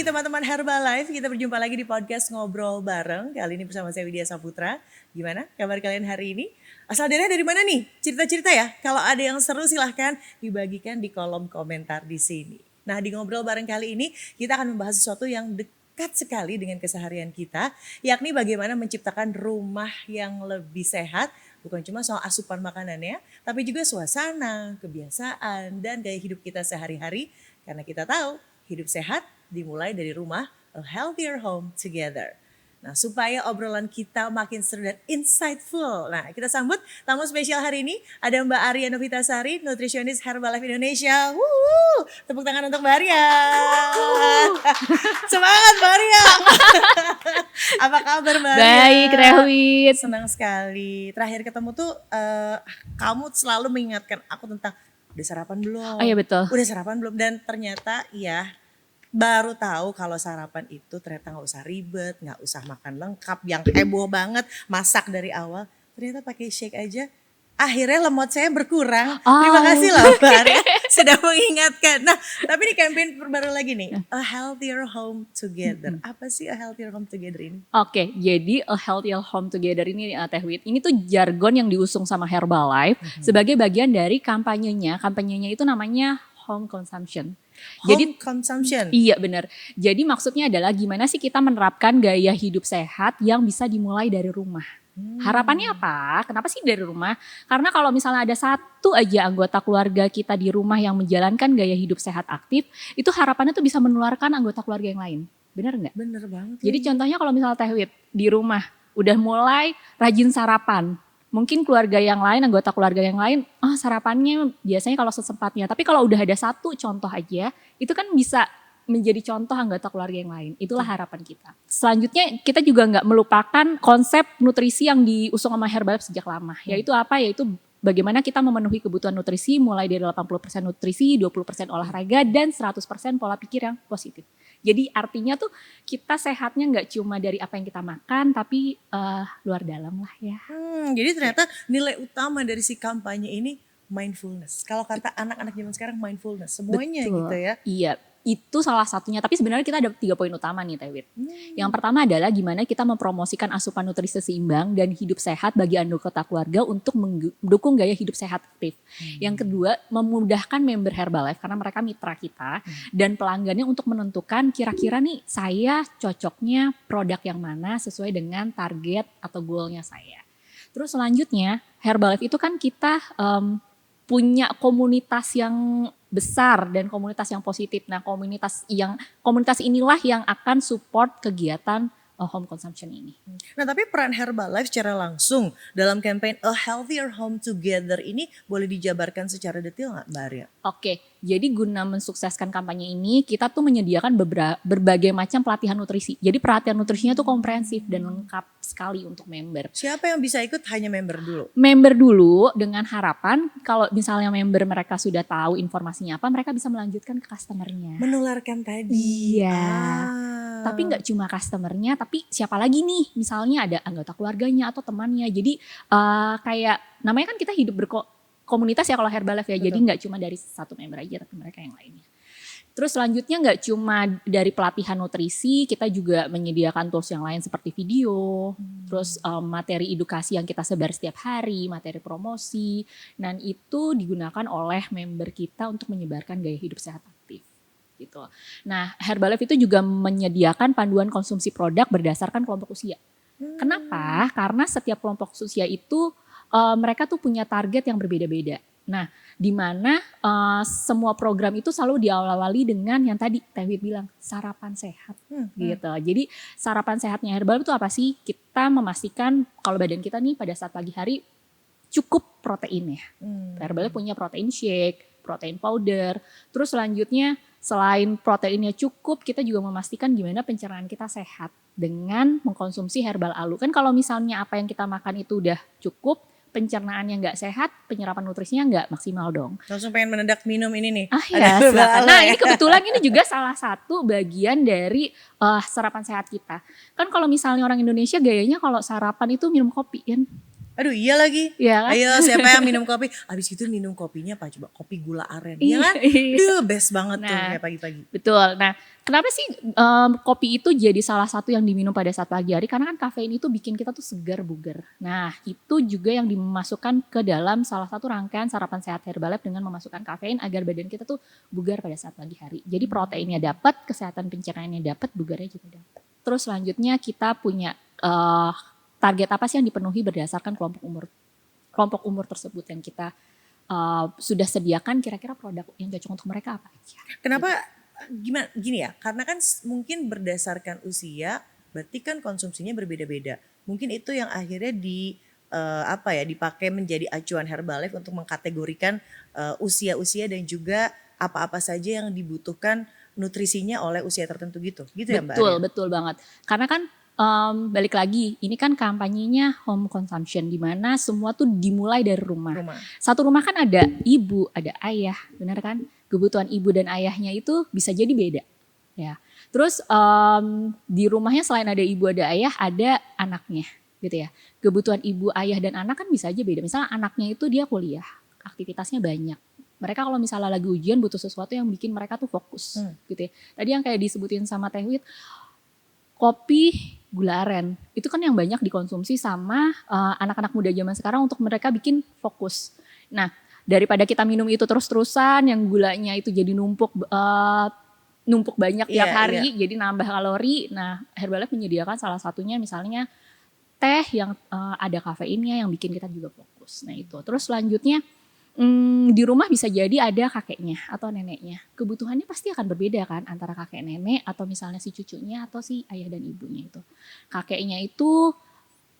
pagi teman-teman Herbalife, kita berjumpa lagi di podcast Ngobrol Bareng. Kali ini bersama saya Widya Saputra. Gimana kabar kalian hari ini? Asal daerah dari mana nih? Cerita-cerita ya. Kalau ada yang seru silahkan dibagikan di kolom komentar di sini. Nah, di Ngobrol Bareng kali ini kita akan membahas sesuatu yang dekat sekali dengan keseharian kita, yakni bagaimana menciptakan rumah yang lebih sehat. Bukan cuma soal asupan makanannya, tapi juga suasana, kebiasaan, dan gaya hidup kita sehari-hari. Karena kita tahu hidup sehat dimulai dari rumah, a healthier home together. Nah, supaya obrolan kita makin seru dan insightful. Nah, kita sambut tamu spesial hari ini. Ada Mbak Arya Novitasari, nutrisionis Herbalife Indonesia. Wuhu! Tepuk tangan untuk Mbak Arya. Semangat Mbak Arya. Apa kabar Mbak Arya? Baik, Rewit. Senang sekali. Terakhir ketemu tuh kamu selalu mengingatkan aku tentang udah sarapan belum? Oh iya betul. Udah sarapan belum? Dan ternyata ya baru tahu kalau sarapan itu ternyata gak usah ribet, gak usah makan lengkap yang heboh banget, masak dari awal. Ternyata pakai shake aja, akhirnya lemot saya berkurang. Terima kasih loh Mbak Arya sudah mengingatkan. Nah, tapi ini campaign baru lagi nih, A Healthier Home Together. Apa sih A Healthier Home Together ini? Oke, jadi A Healthier Home Together ini Teh Wit, ini tuh jargon yang diusung sama Herbalife sebagai bagian dari kampanyenya. Kampanyenya itu namanya home consumption. Home consumption? Iya benar. Jadi maksudnya adalah gimana sih kita menerapkan gaya hidup sehat yang bisa dimulai dari rumah. Harapannya apa? Kenapa sih dari rumah? Karena kalau misalnya ada satu aja anggota keluarga kita di rumah yang menjalankan gaya hidup sehat aktif, itu harapannya tuh bisa menularkan anggota keluarga yang lain. Benar nggak? Bener banget. Jadi contohnya kalau misalnya Teh Wit di rumah udah mulai rajin sarapan. Mungkin keluarga yang lain, anggota keluarga yang lain, sarapannya biasanya kalau sesempatnya. Tapi kalau udah ada satu contoh aja, itu kan bisa menjadi contoh anggota keluarga yang lain. Itulah harapan kita. Selanjutnya kita juga nggak melupakan konsep nutrisi yang diusung sama Herbalife sejak lama. Yaitu apa? Yaitu bagaimana kita memenuhi kebutuhan nutrisi mulai dari 80% nutrisi, 20% olahraga, dan 100% pola pikir yang positif. Jadi artinya tuh kita sehatnya nggak cuma dari apa yang kita makan, tapi luar dalam lah ya. Jadi ternyata nilai utama dari si kampanye ini mindfulness. Kalau kata anak-anak zaman sekarang mindfulness, semuanya Betul. gitu ya. Iya, itu salah satunya. Tapi sebenarnya kita ada 3 poin utama nih Teh Wit. Yang pertama adalah gimana kita mempromosikan asupan nutrisi seimbang dan hidup sehat bagi anggota keluarga untuk mendukung gaya hidup sehat aktif. Yang kedua, memudahkan member Herbalife karena mereka mitra kita dan pelanggannya untuk menentukan kira-kira nih saya cocoknya produk yang mana sesuai dengan target atau goalnya saya. Terus selanjutnya Herbalife itu kan kita punya komunitas yang besar dan komunitas yang positif. Nah, komunitas inilah yang akan support kegiatan home consumption ini. Nah, tapi peran Herbalife secara langsung dalam campaign A Healthier Home Together ini boleh dijabarkan secara detail nggak Mbak Arya? Oke, jadi guna mensukseskan kampanye ini, kita tuh menyediakan berbagai macam pelatihan nutrisi. Jadi perhatian nutrisinya tuh komprehensif dan lengkap sekali untuk member. Siapa yang bisa ikut? Hanya member dulu? Member dulu dengan harapan kalau misalnya member mereka sudah tahu informasinya apa, mereka bisa melanjutkan ke customernya. Menularkan tadi. Iya. Tapi nggak cuma customernya, tapi siapa lagi nih? Misalnya ada anggota keluarganya atau temannya. Jadi kayak namanya kan kita hidup berkomunitas ya kalau Herbalife ya. Betul. Jadi nggak cuma dari satu member aja, tapi mereka yang lainnya. Terus selanjutnya nggak cuma dari pelatihan nutrisi, kita juga menyediakan tools yang lain seperti video, terus materi edukasi yang kita sebar setiap hari, materi promosi, dan itu digunakan oleh member kita untuk menyebarkan gaya hidup sehat aktif. Gitu. Nah, Herbalife itu juga menyediakan panduan konsumsi produk berdasarkan kelompok usia. Kenapa? Karena setiap kelompok usia itu mereka tuh punya target yang berbeda-beda. Nah, di mana semua program itu selalu diawali dengan yang tadi Teh Wit bilang sarapan sehat, gitu. Jadi sarapan sehatnya Herbalife itu apa sih? Kita memastikan kalau badan kita nih pada saat pagi hari cukup proteinnya. Herbalife punya protein shake, protein powder. Terus selanjutnya selain proteinnya cukup, kita juga memastikan gimana pencernaan kita sehat dengan mengkonsumsi herbal alu. Kan kalau misalnya apa yang kita makan itu udah cukup, pencernaannya nggak sehat, penyerapan nutrisinya nggak maksimal dong. Langsung pengen mendadak minum ini nih. Iya, nah ini kebetulan ini juga salah satu bagian dari sarapan sehat kita. Kan kalau misalnya orang Indonesia gayanya kalau sarapan itu minum kopi kan. Aduh iya lagi. Iya kan? Ayo siapa yang minum kopi? Abis itu minum kopinya apa coba? Kopi gula aren. Iya kan? Duh best banget tuh Nah, kayak pagi-pagi. betul. Nah, kenapa sih kopi itu jadi salah satu yang diminum pada saat pagi hari? Karena kan kafein itu bikin kita tuh segar bugar. Nah, itu juga yang dimasukkan ke dalam salah satu rangkaian sarapan sehat Herbalife dengan memasukkan kafein agar badan kita tuh bugar pada saat pagi hari. Jadi proteinnya dapat, kesehatan pencernaannya dapat, bugarnya juga dapat. Terus selanjutnya kita punya target apa sih yang dipenuhi berdasarkan kelompok umur tersebut yang kita sudah sediakan, kira-kira produk yang cocok untuk mereka apa aja. Kenapa gimana gini ya? Karena kan mungkin berdasarkan usia, berarti kan konsumsinya berbeda-beda. Mungkin itu yang akhirnya dipakai menjadi acuan Herbalife untuk mengkategorikan usia-usia dan juga apa-apa saja yang dibutuhkan nutrisinya oleh usia tertentu gitu. Gitu ya Mbak Arya? Betul banget. Karena kan balik lagi, ini kan kampanyenya home consumption, di mana semua tuh dimulai dari rumah. Satu rumah kan ada ibu, ada ayah, benar kan? Kebutuhan ibu dan ayahnya itu bisa jadi beda, ya. Terus di rumahnya selain ada ibu, ada ayah, ada anaknya, gitu ya. Kebutuhan ibu, ayah dan anak kan bisa aja beda. Misalnya anaknya itu dia kuliah, aktivitasnya banyak. Mereka kalau misalnya lagi ujian butuh sesuatu yang bikin mereka tuh fokus, gitu ya. Tadi yang kayak disebutin sama Teh Wit, kopi gula aren itu kan yang banyak dikonsumsi sama anak-anak muda zaman sekarang untuk mereka bikin fokus. Nah, daripada kita minum itu terus-terusan yang gulanya itu jadi numpuk banyak tiap hari, jadi nambah kalori. Nah, Herbalife menyediakan salah satunya misalnya teh yang ada kafeinnya yang bikin kita juga fokus. Nah, itu. Terus selanjutnya di rumah bisa jadi ada kakeknya atau neneknya. Kebutuhannya pasti akan berbeda kan antara kakek nenek atau misalnya si cucunya atau si ayah dan ibunya itu. Kakeknya itu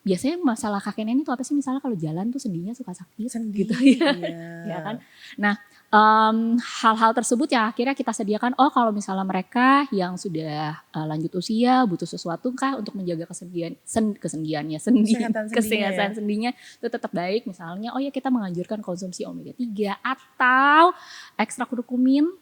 biasanya masalah kakek nenek itu apa sih? Misalnya kalau jalan tuh sendinya suka sakit gitu ya. Ya kan. Nah, hal-hal tersebut yang akhirnya kita sediakan. Oh, kalau misalnya mereka yang sudah lanjut usia butuh sesuatu kah untuk menjaga kesehatan sendinya itu tetap baik. Misalnya, oh ya kita menganjurkan konsumsi omega 3 atau ekstra kunyit.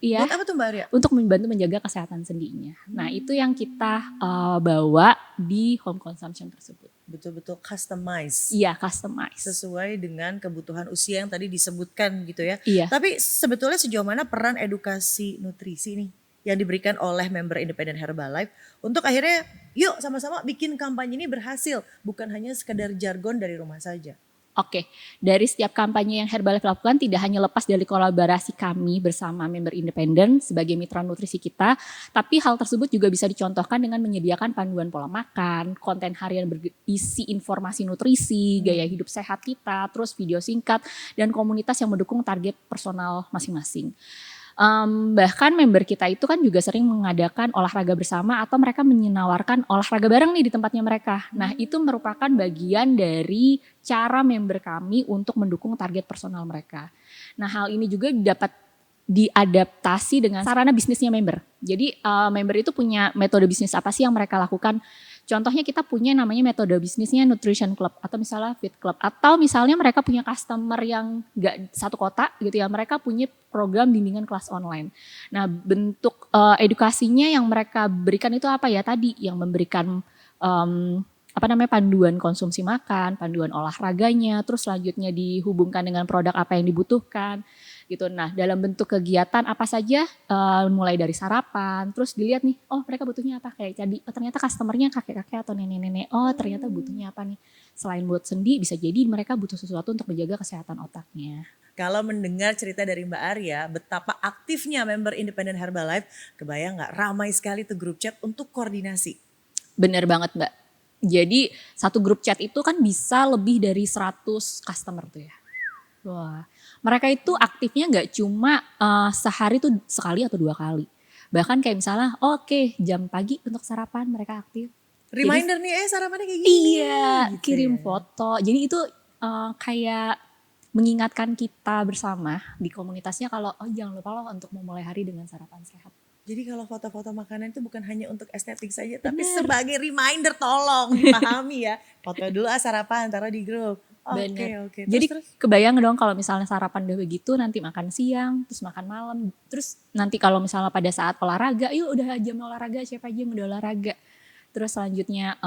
Iya. Buat apa tuh Mbak Arya? Untuk membantu menjaga kesehatan sendinya. Nah, itu yang kita bawa di home consumption tersebut. Betul-betul customize. Iya, customize. Sesuai dengan kebutuhan usia yang tadi disebutkan gitu ya. Iya. Tapi sebetulnya sejauh mana peran edukasi nutrisi nih yang diberikan oleh member independen Herbalife untuk akhirnya yuk sama-sama bikin kampanye ini berhasil. Bukan hanya sekedar jargon dari rumah saja. Oke, dari setiap kampanye yang Herbalife lakukan tidak hanya lepas dari kolaborasi kami bersama member independen sebagai mitra nutrisi kita, tapi hal tersebut juga bisa dicontohkan dengan menyediakan panduan pola makan, konten harian berisi informasi nutrisi, gaya hidup sehat kita, terus video singkat, dan komunitas yang mendukung target personal masing-masing. Bahkan member kita itu kan juga sering mengadakan olahraga bersama atau mereka menawarkan olahraga bareng nih di tempatnya mereka. Nah, itu merupakan bagian dari cara member kami untuk mendukung target personal mereka. Nah, hal ini juga dapat diadaptasi dengan sarana bisnisnya member. Jadi member itu punya metode bisnis apa sih yang mereka lakukan. Contohnya kita punya namanya metode bisnisnya Nutrition Club atau misalnya Fit Club. Atau misalnya mereka punya customer yang gak satu kota gitu ya. Mereka punya program bimbingan kelas online. Nah, bentuk edukasinya yang mereka berikan itu apa ya tadi? Yang memberikan panduan konsumsi makan, panduan olahraganya, terus selanjutnya dihubungkan dengan produk apa yang dibutuhkan gitu. Nah, dalam bentuk kegiatan apa saja, mulai dari sarapan, terus dilihat nih, oh mereka butuhnya apa, kayak tadi, oh ternyata customernya kakek-kakek atau nenek-nenek, oh ternyata butuhnya apa nih, selain buat sendi bisa jadi mereka butuh sesuatu untuk menjaga kesehatan otaknya. Kalau mendengar cerita dari Mbak Arya, betapa aktifnya member independen Herbalife, kebayang gak ramai sekali tuh grup chat untuk koordinasi? Bener banget Mbak. Jadi satu grup chat itu kan bisa lebih dari 100 customer tuh ya. Wah, mereka itu aktifnya gak cuma sehari tuh sekali atau 2 kali. Bahkan kayak misalnya oke, jam pagi untuk sarapan mereka aktif. Reminder Jadi, nih sarapannya kayak gini. Iya, gitu kirim foto. Jadi itu kayak mengingatkan kita bersama di komunitasnya kalau jangan lupa loh untuk memulai hari dengan sarapan sehat. Jadi kalau foto-foto makanan itu bukan hanya untuk estetik saja, tapi sebagai reminder, tolong dipahami ya. Foto dulu sarapan, taruh di grup. Oke. Jadi kebayang dong kalau misalnya sarapan udah begitu, nanti makan siang, terus makan malam. Terus nanti kalau misalnya pada saat olahraga, yuk udah jam olahraga, siapa aja yang udah olahraga. Terus selanjutnya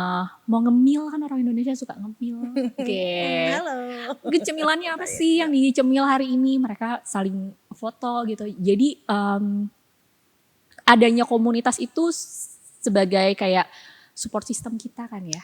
mau ngemil, kan orang Indonesia suka ngemil. Oke. Halo. Cemilannya apa sih yang dicemil hari ini? Mereka saling foto gitu. Jadi adanya komunitas itu sebagai kayak support system kita kan ya.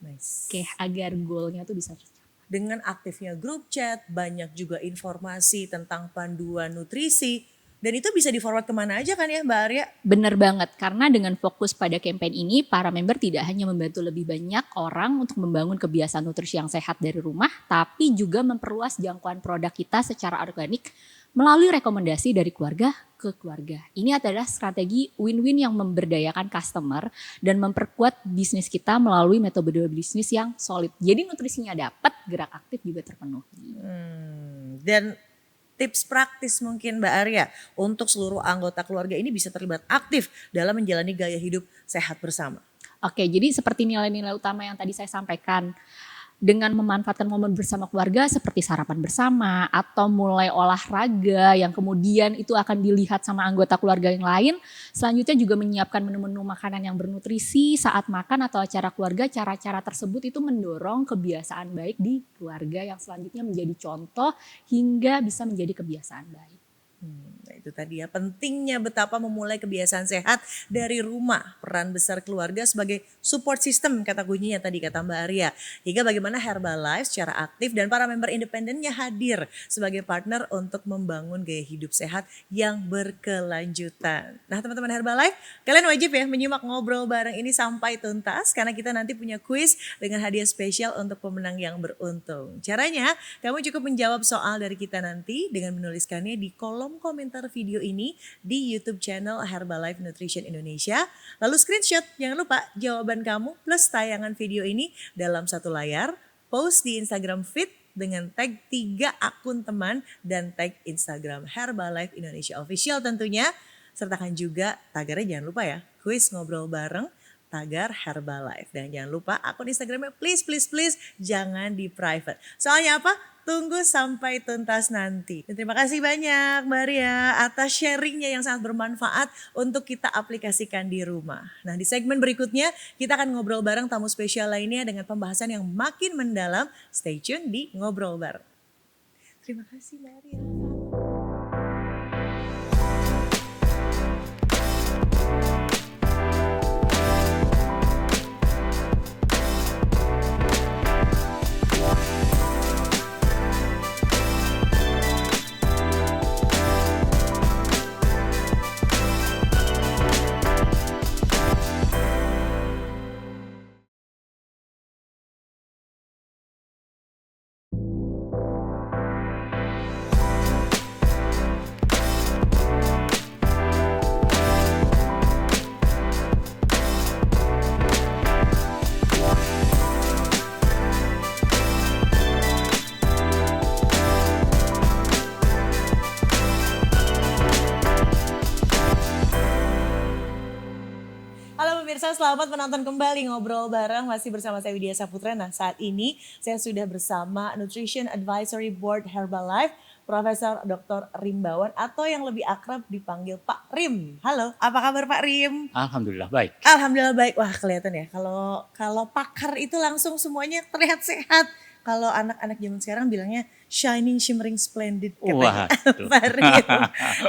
Nice. Kayak agar goalnya tuh bisa tercapai. Dengan aktifnya grup chat, banyak juga informasi tentang panduan nutrisi. Dan itu bisa di-forward kemana aja kan ya Mbak Arya? Bener banget, karena dengan fokus pada campaign ini, para member tidak hanya membantu lebih banyak orang untuk membangun kebiasaan nutrisi yang sehat dari rumah, tapi juga memperluas jangkauan produk kita secara organik melalui rekomendasi dari keluarga ke keluarga. Ini adalah strategi win-win yang memberdayakan customer dan memperkuat bisnis kita melalui metode bisnis yang solid. Jadi nutrisinya dapat, gerak aktif juga terpenuhi. Dan tips praktis mungkin Mbak Arya untuk seluruh anggota keluarga ini bisa terlibat aktif dalam menjalani gaya hidup sehat bersama. Oke, jadi seperti nilai-nilai utama yang tadi saya sampaikan, dengan memanfaatkan momen bersama keluarga seperti sarapan bersama atau mulai olahraga yang kemudian itu akan dilihat sama anggota keluarga yang lain. Selanjutnya juga menyiapkan menu-menu makanan yang bernutrisi saat makan atau acara keluarga. Cara-cara tersebut itu mendorong kebiasaan baik di keluarga yang selanjutnya menjadi contoh hingga bisa menjadi kebiasaan baik. Nah itu tadi ya, pentingnya betapa memulai kebiasaan sehat dari rumah. Peran besar keluarga sebagai support system kata kuncinya tadi kata Mbak Arya. Hingga bagaimana Herbalife secara aktif dan para member independennya hadir sebagai partner untuk membangun gaya hidup sehat yang berkelanjutan. Nah teman-teman Herbalife, kalian wajib ya menyimak ngobrol bareng ini sampai tuntas. Karena kita nanti punya kuis dengan hadiah spesial untuk pemenang yang beruntung. Caranya, kamu cukup menjawab soal dari kita nanti dengan menuliskannya di kolom komentar video ini di YouTube channel Herbalife Nutrition Indonesia. Lalu screenshot, jangan lupa jawaban kamu plus tayangan video ini dalam satu layar, post di Instagram feed dengan tag 3 akun teman dan tag Instagram Herbalife Indonesia Official tentunya. Sertakan juga tagarnya jangan lupa ya, kuis ngobrol bareng tagar Herbalife. Dan jangan lupa akun Instagramnya please jangan di private. Soalnya apa? Tunggu sampai tuntas nanti. Dan terima kasih banyak Mbak Ria atas sharingnya yang sangat bermanfaat untuk kita aplikasikan di rumah. Nah di segmen berikutnya kita akan ngobrol bareng tamu spesial lainnya dengan pembahasan yang makin mendalam. Stay tune di Ngobrol Bareng. Terima kasih Mbak Ria. Pemirsa selamat menonton kembali Ngobrol Bareng masih bersama saya Widya Saputra. Nah saat ini saya sudah bersama Nutrition Advisory Board Herbalife Profesor Dr. Rimbawan atau yang lebih akrab dipanggil Pak Rim. Halo, apa kabar Pak Rim? Alhamdulillah baik. Alhamdulillah baik. Wah kelihatan ya kalau pakar itu langsung semuanya terlihat sehat. Kalau anak-anak zaman sekarang bilangnya shining, shimmering, splendid. Wah, Pak Rim.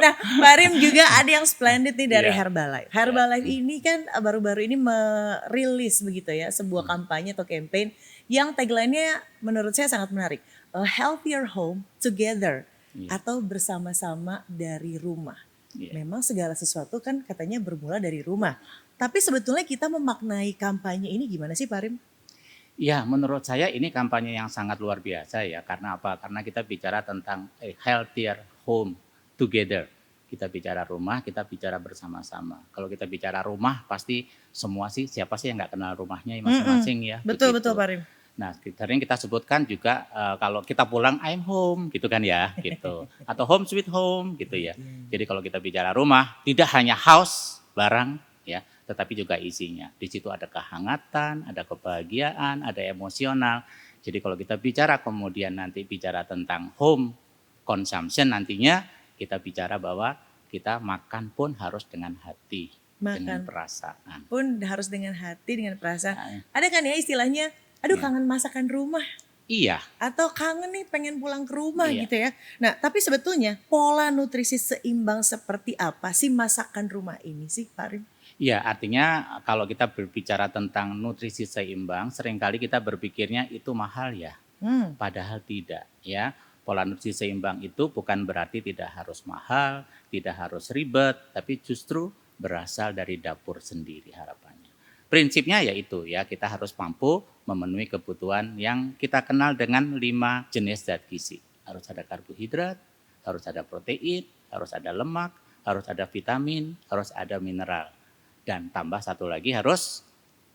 Nah, Pak Rim juga ada yang splendid nih dari Herbalife. Herbalife ini kan baru-baru ini merilis begitu ya sebuah kampanye atau campaign yang tagline-nya menurut saya sangat menarik. A healthier home together atau bersama-sama dari rumah. Memang segala sesuatu kan katanya bermula dari rumah. Tapi sebetulnya kita memaknai kampanye ini gimana sih Pak Rim? Ya, menurut saya ini kampanye yang sangat luar biasa ya. Karena apa? Karena kita bicara tentang a healthier home together. Kita bicara rumah, kita bicara bersama-sama. Kalau kita bicara rumah, pasti semua sih, siapa sih yang nggak kenal rumahnya masing-masing ya. Betul Pak Rim. Nah, sering kita sebutkan juga kalau kita pulang I'm home gitu kan ya, gitu. Atau home sweet home gitu ya. Jadi kalau kita bicara rumah, tidak hanya house, barang ya, tetapi juga isinya. Di situ ada kehangatan, ada kebahagiaan, ada emosional. Jadi kalau kita bicara kemudian nanti bicara tentang home consumption nantinya kita bicara bahwa kita makan pun harus dengan hati. dengan Makan perasaan. pun harus dengan hati, dengan perasaan. Nah, Ada kan ya istilahnya, aduh Iya. kangen masakan rumah. iya, Atau kangen nih pengen pulang ke rumah iya. gitu ya. Nah tapi sebetulnya pola nutrisi seimbang seperti apa sih masakan rumah ini sih Pak Rim? Iya, artinya kalau kita berbicara tentang nutrisi seimbang, seringkali kita berpikirnya itu mahal ya. Hmm, Padahal tidak ya. Pola nutrisi seimbang itu bukan berarti tidak harus mahal, tidak harus ribet, tapi justru berasal dari dapur sendiri harapannya. Prinsipnya yaitu ya kita harus mampu memenuhi kebutuhan yang kita kenal dengan 5 jenis zat gizi. Harus ada karbohidrat, harus ada protein, harus ada lemak, harus ada vitamin, harus ada mineral. Dan tambah satu lagi harus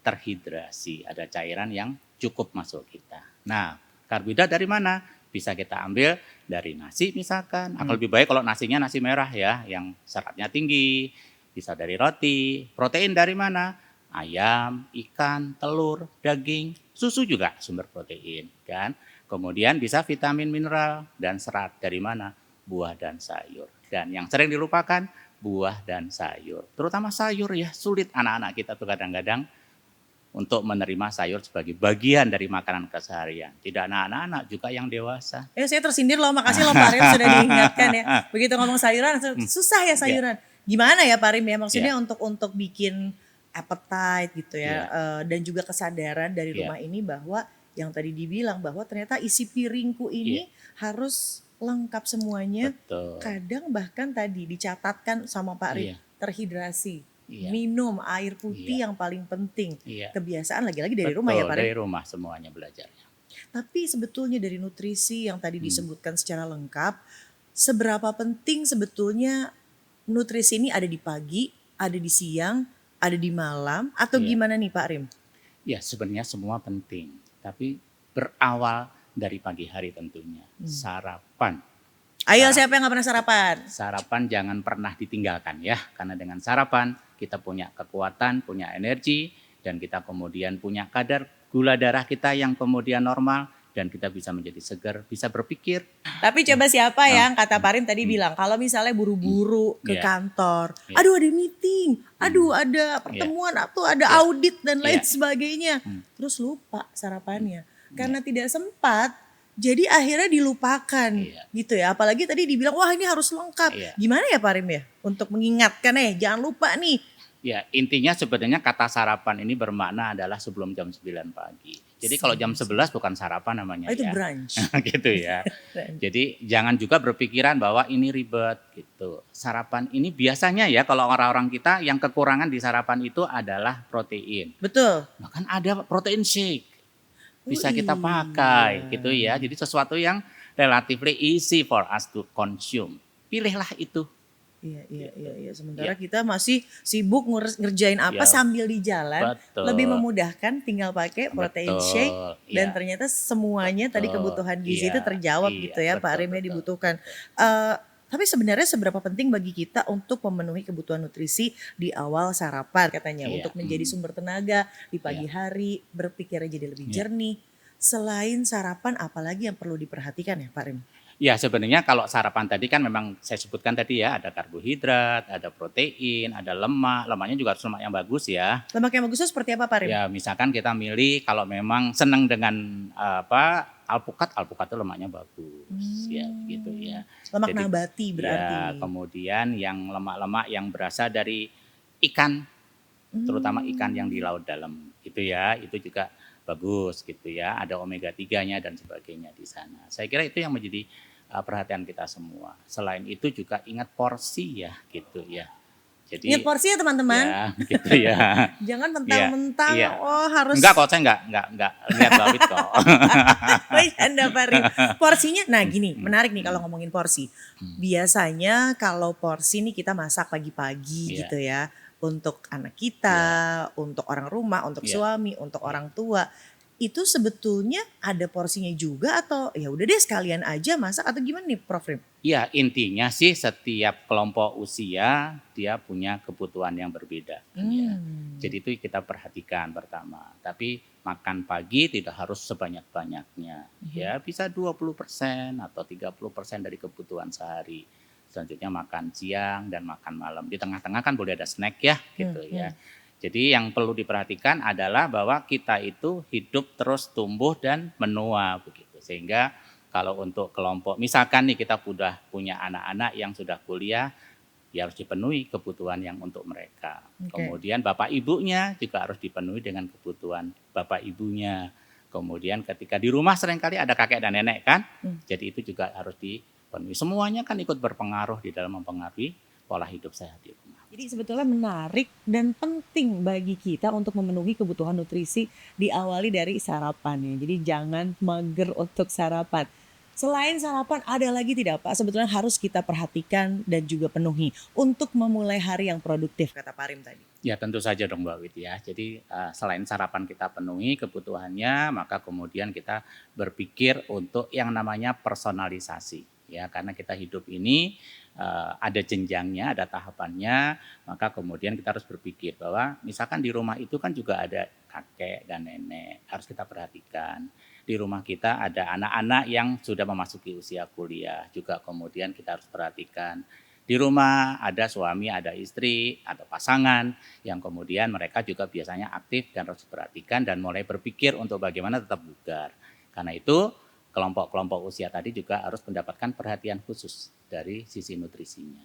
terhidrasi, ada cairan yang cukup masuk kita. Nah, karbohidrat dari mana? Bisa kita ambil dari nasi misalkan, atau lebih baik kalau nasinya nasi merah ya, yang seratnya tinggi, bisa dari roti. Protein dari mana? Ayam, ikan, telur, daging, susu juga sumber protein kan. Kemudian bisa vitamin, mineral, dan serat dari mana? Buah dan sayur. Dan yang sering dilupakan, buah dan sayur. Terutama sayur ya, sulit anak-anak kita tuh kadang-kadang untuk menerima sayur sebagai bagian dari makanan keseharian. Tidak anak-anak, juga yang dewasa. saya tersindir loh, makasih loh Pak Rim sudah diingatkan ya. Begitu ngomong sayuran, susah ya sayuran. Gimana ya Pak Rim ya, maksudnya untuk bikin appetite gitu ya, dan juga kesadaran dari rumah ini bahwa yang tadi dibilang bahwa ternyata isi piringku ini harus lengkap semuanya. Betul. Kadang bahkan tadi dicatatkan sama Pak Rim, terhidrasi. Minum air putih yang paling penting. Kebiasaan lagi-lagi dari rumah ya Pak Rim? Dari rumah semuanya belajarnya. Tapi sebetulnya dari nutrisi yang tadi disebutkan secara lengkap, seberapa penting sebetulnya nutrisi ini ada di pagi, ada di siang, ada di malam, atau gimana nih Pak Rim? Ya sebenarnya semua penting, tapi berawal dari pagi hari tentunya. Sarapan. Ayo siapa yang gak pernah sarapan? Sarapan jangan pernah ditinggalkan ya, karena dengan sarapan kita punya kekuatan, punya energi, dan kita kemudian punya kadar gula darah kita yang kemudian normal, dan kita bisa menjadi segar, bisa berpikir. Tapi coba siapa yang kata Pak Rim tadi bilang, kalau misalnya buru-buru ke kantor, aduh ada meeting, aduh ada pertemuan, atau ada audit dan lain sebagainya. Terus lupa sarapannya. Karena tidak sempat, jadi akhirnya dilupakan gitu ya. Apalagi tadi dibilang wah ini harus lengkap. Gimana ya Pak Rim ya untuk mengingatkan jangan lupa nih. Ya intinya sebenarnya kata sarapan ini bermakna adalah sebelum jam 9 pagi. Jadi kalau jam 11 bukan sarapan namanya itu brunch. gitu ya. Jadi jangan juga berpikiran bahwa ini ribet gitu. Sarapan ini biasanya ya kalau orang-orang kita yang kekurangan di sarapan itu adalah protein. Betul. Bahkan ada protein shake. Bisa kita pakai gitu ya. Jadi sesuatu yang relatively easy for us to consume. Pilihlah itu. Iya. Sementara kita masih sibuk ngerjain apa sambil di jalan. Betul. Lebih memudahkan tinggal pakai protein shake. Dan ternyata semuanya tadi kebutuhan gizi itu terjawab gitu ya Pak Rim ya dibutuhkan. Tapi sebenarnya seberapa penting bagi kita untuk memenuhi kebutuhan nutrisi di awal sarapan katanya. Untuk menjadi sumber tenaga di pagi hari, berpikirnya jadi lebih jernih. Selain sarapan apalagi yang perlu diperhatikan ya Pak Rim? Ya sebenarnya kalau sarapan tadi kan memang saya sebutkan tadi ya ada karbohidrat, ada protein, ada lemak. Lemaknya juga harus lemak yang bagus ya. Lemak yang bagus itu seperti apa Pak Rim? Ya misalkan kita milih kalau memang senang dengan alpukat itu lemaknya bagus ya gitu ya. Lemak nabati berarti. Ya kemudian yang lemak-lemak yang berasal dari ikan, terutama ikan yang di laut dalam itu ya, itu juga bagus gitu ya, ada omega 3-nya dan sebagainya di sana. Saya kira itu yang menjadi perhatian kita semua. Selain itu juga ingat porsi ya gitu ya. Jadi ingat porsi ya teman-teman. Ya, gitu ya. Jangan mentang-mentang harus. Enggak kok, saya enggak lihat David kok. Anda Pak Rim. Porsinya, nah gini, menarik nih kalau ngomongin porsi. Biasanya kalau porsi nih kita masak pagi-pagi gitu ya. Untuk anak kita, untuk orang rumah, untuk suami, untuk orang tua. Itu sebetulnya ada porsinya juga atau ya udah deh sekalian aja masak atau gimana nih Prof Rim? Ya intinya sih setiap kelompok usia dia punya kebutuhan yang berbeda. Ya. Jadi itu kita perhatikan pertama. Tapi makan pagi tidak harus sebanyak-banyaknya. Ya bisa 20% atau 30% dari kebutuhan sehari. selanjutnya makan siang dan makan malam. Di tengah-tengah kan boleh ada snack ya, gitu ya. Jadi yang perlu diperhatikan adalah bahwa kita itu hidup terus tumbuh dan menua begitu. Sehingga kalau untuk kelompok, misalkan nih kita sudah punya anak-anak yang sudah kuliah, ya harus dipenuhi kebutuhan yang untuk mereka. Kemudian bapak ibunya juga harus dipenuhi dengan kebutuhan bapak ibunya. Kemudian ketika di rumah seringkali ada kakek dan nenek kan, jadi itu juga harus dipenuhi. Semuanya kan ikut berpengaruh di dalam mempengaruhi pola hidup sehat di rumah. Jadi sebetulnya menarik dan penting bagi kita untuk memenuhi kebutuhan nutrisi diawali dari sarapan ya. Jadi jangan mager untuk sarapan. Selain sarapan ada lagi tidak Pak sebetulnya harus kita perhatikan dan juga penuhi untuk memulai hari yang produktif kata Pak Rim tadi? Ya tentu saja dong Mbak Wit ya. Jadi selain sarapan kita penuhi kebutuhannya, maka kemudian kita berpikir untuk yang namanya personalisasi. Ya karena kita hidup ini ada jenjangnya, ada tahapannya, maka kemudian kita harus berpikir bahwa misalkan di rumah itu kan juga ada kakek dan nenek, harus kita perhatikan. Di rumah kita ada anak-anak yang sudah memasuki usia kuliah, juga kemudian kita harus perhatikan. Di rumah ada suami, ada istri, atau pasangan yang kemudian mereka juga biasanya aktif dan harus diperhatikan dan mulai berpikir untuk bagaimana tetap bugar. Karena itu kelompok-kelompok usia tadi juga harus mendapatkan perhatian khusus dari sisi nutrisinya.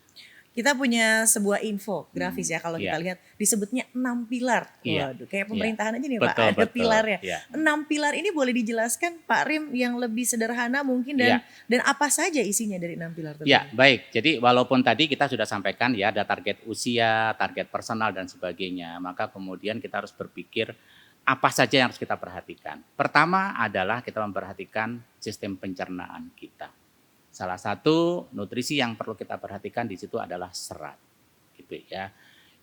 Kita punya sebuah info grafis ya kalau kita lihat disebutnya 6 pilar. Waduh, kayak pemerintahan aja nih Pak, ada pilarnya. 6 pilar ini boleh dijelaskan Pak Rim yang lebih sederhana mungkin dan apa saja isinya dari 6 pilar tersebut? Ya, baik. Jadi walaupun tadi kita sudah sampaikan ya ada target usia, target personal dan sebagainya, maka kemudian kita harus berpikir apa saja yang harus kita perhatikan. Pertama adalah kita memperhatikan sistem pencernaan kita. Salah satu nutrisi yang perlu kita perhatikan di situ adalah serat, gitu ya.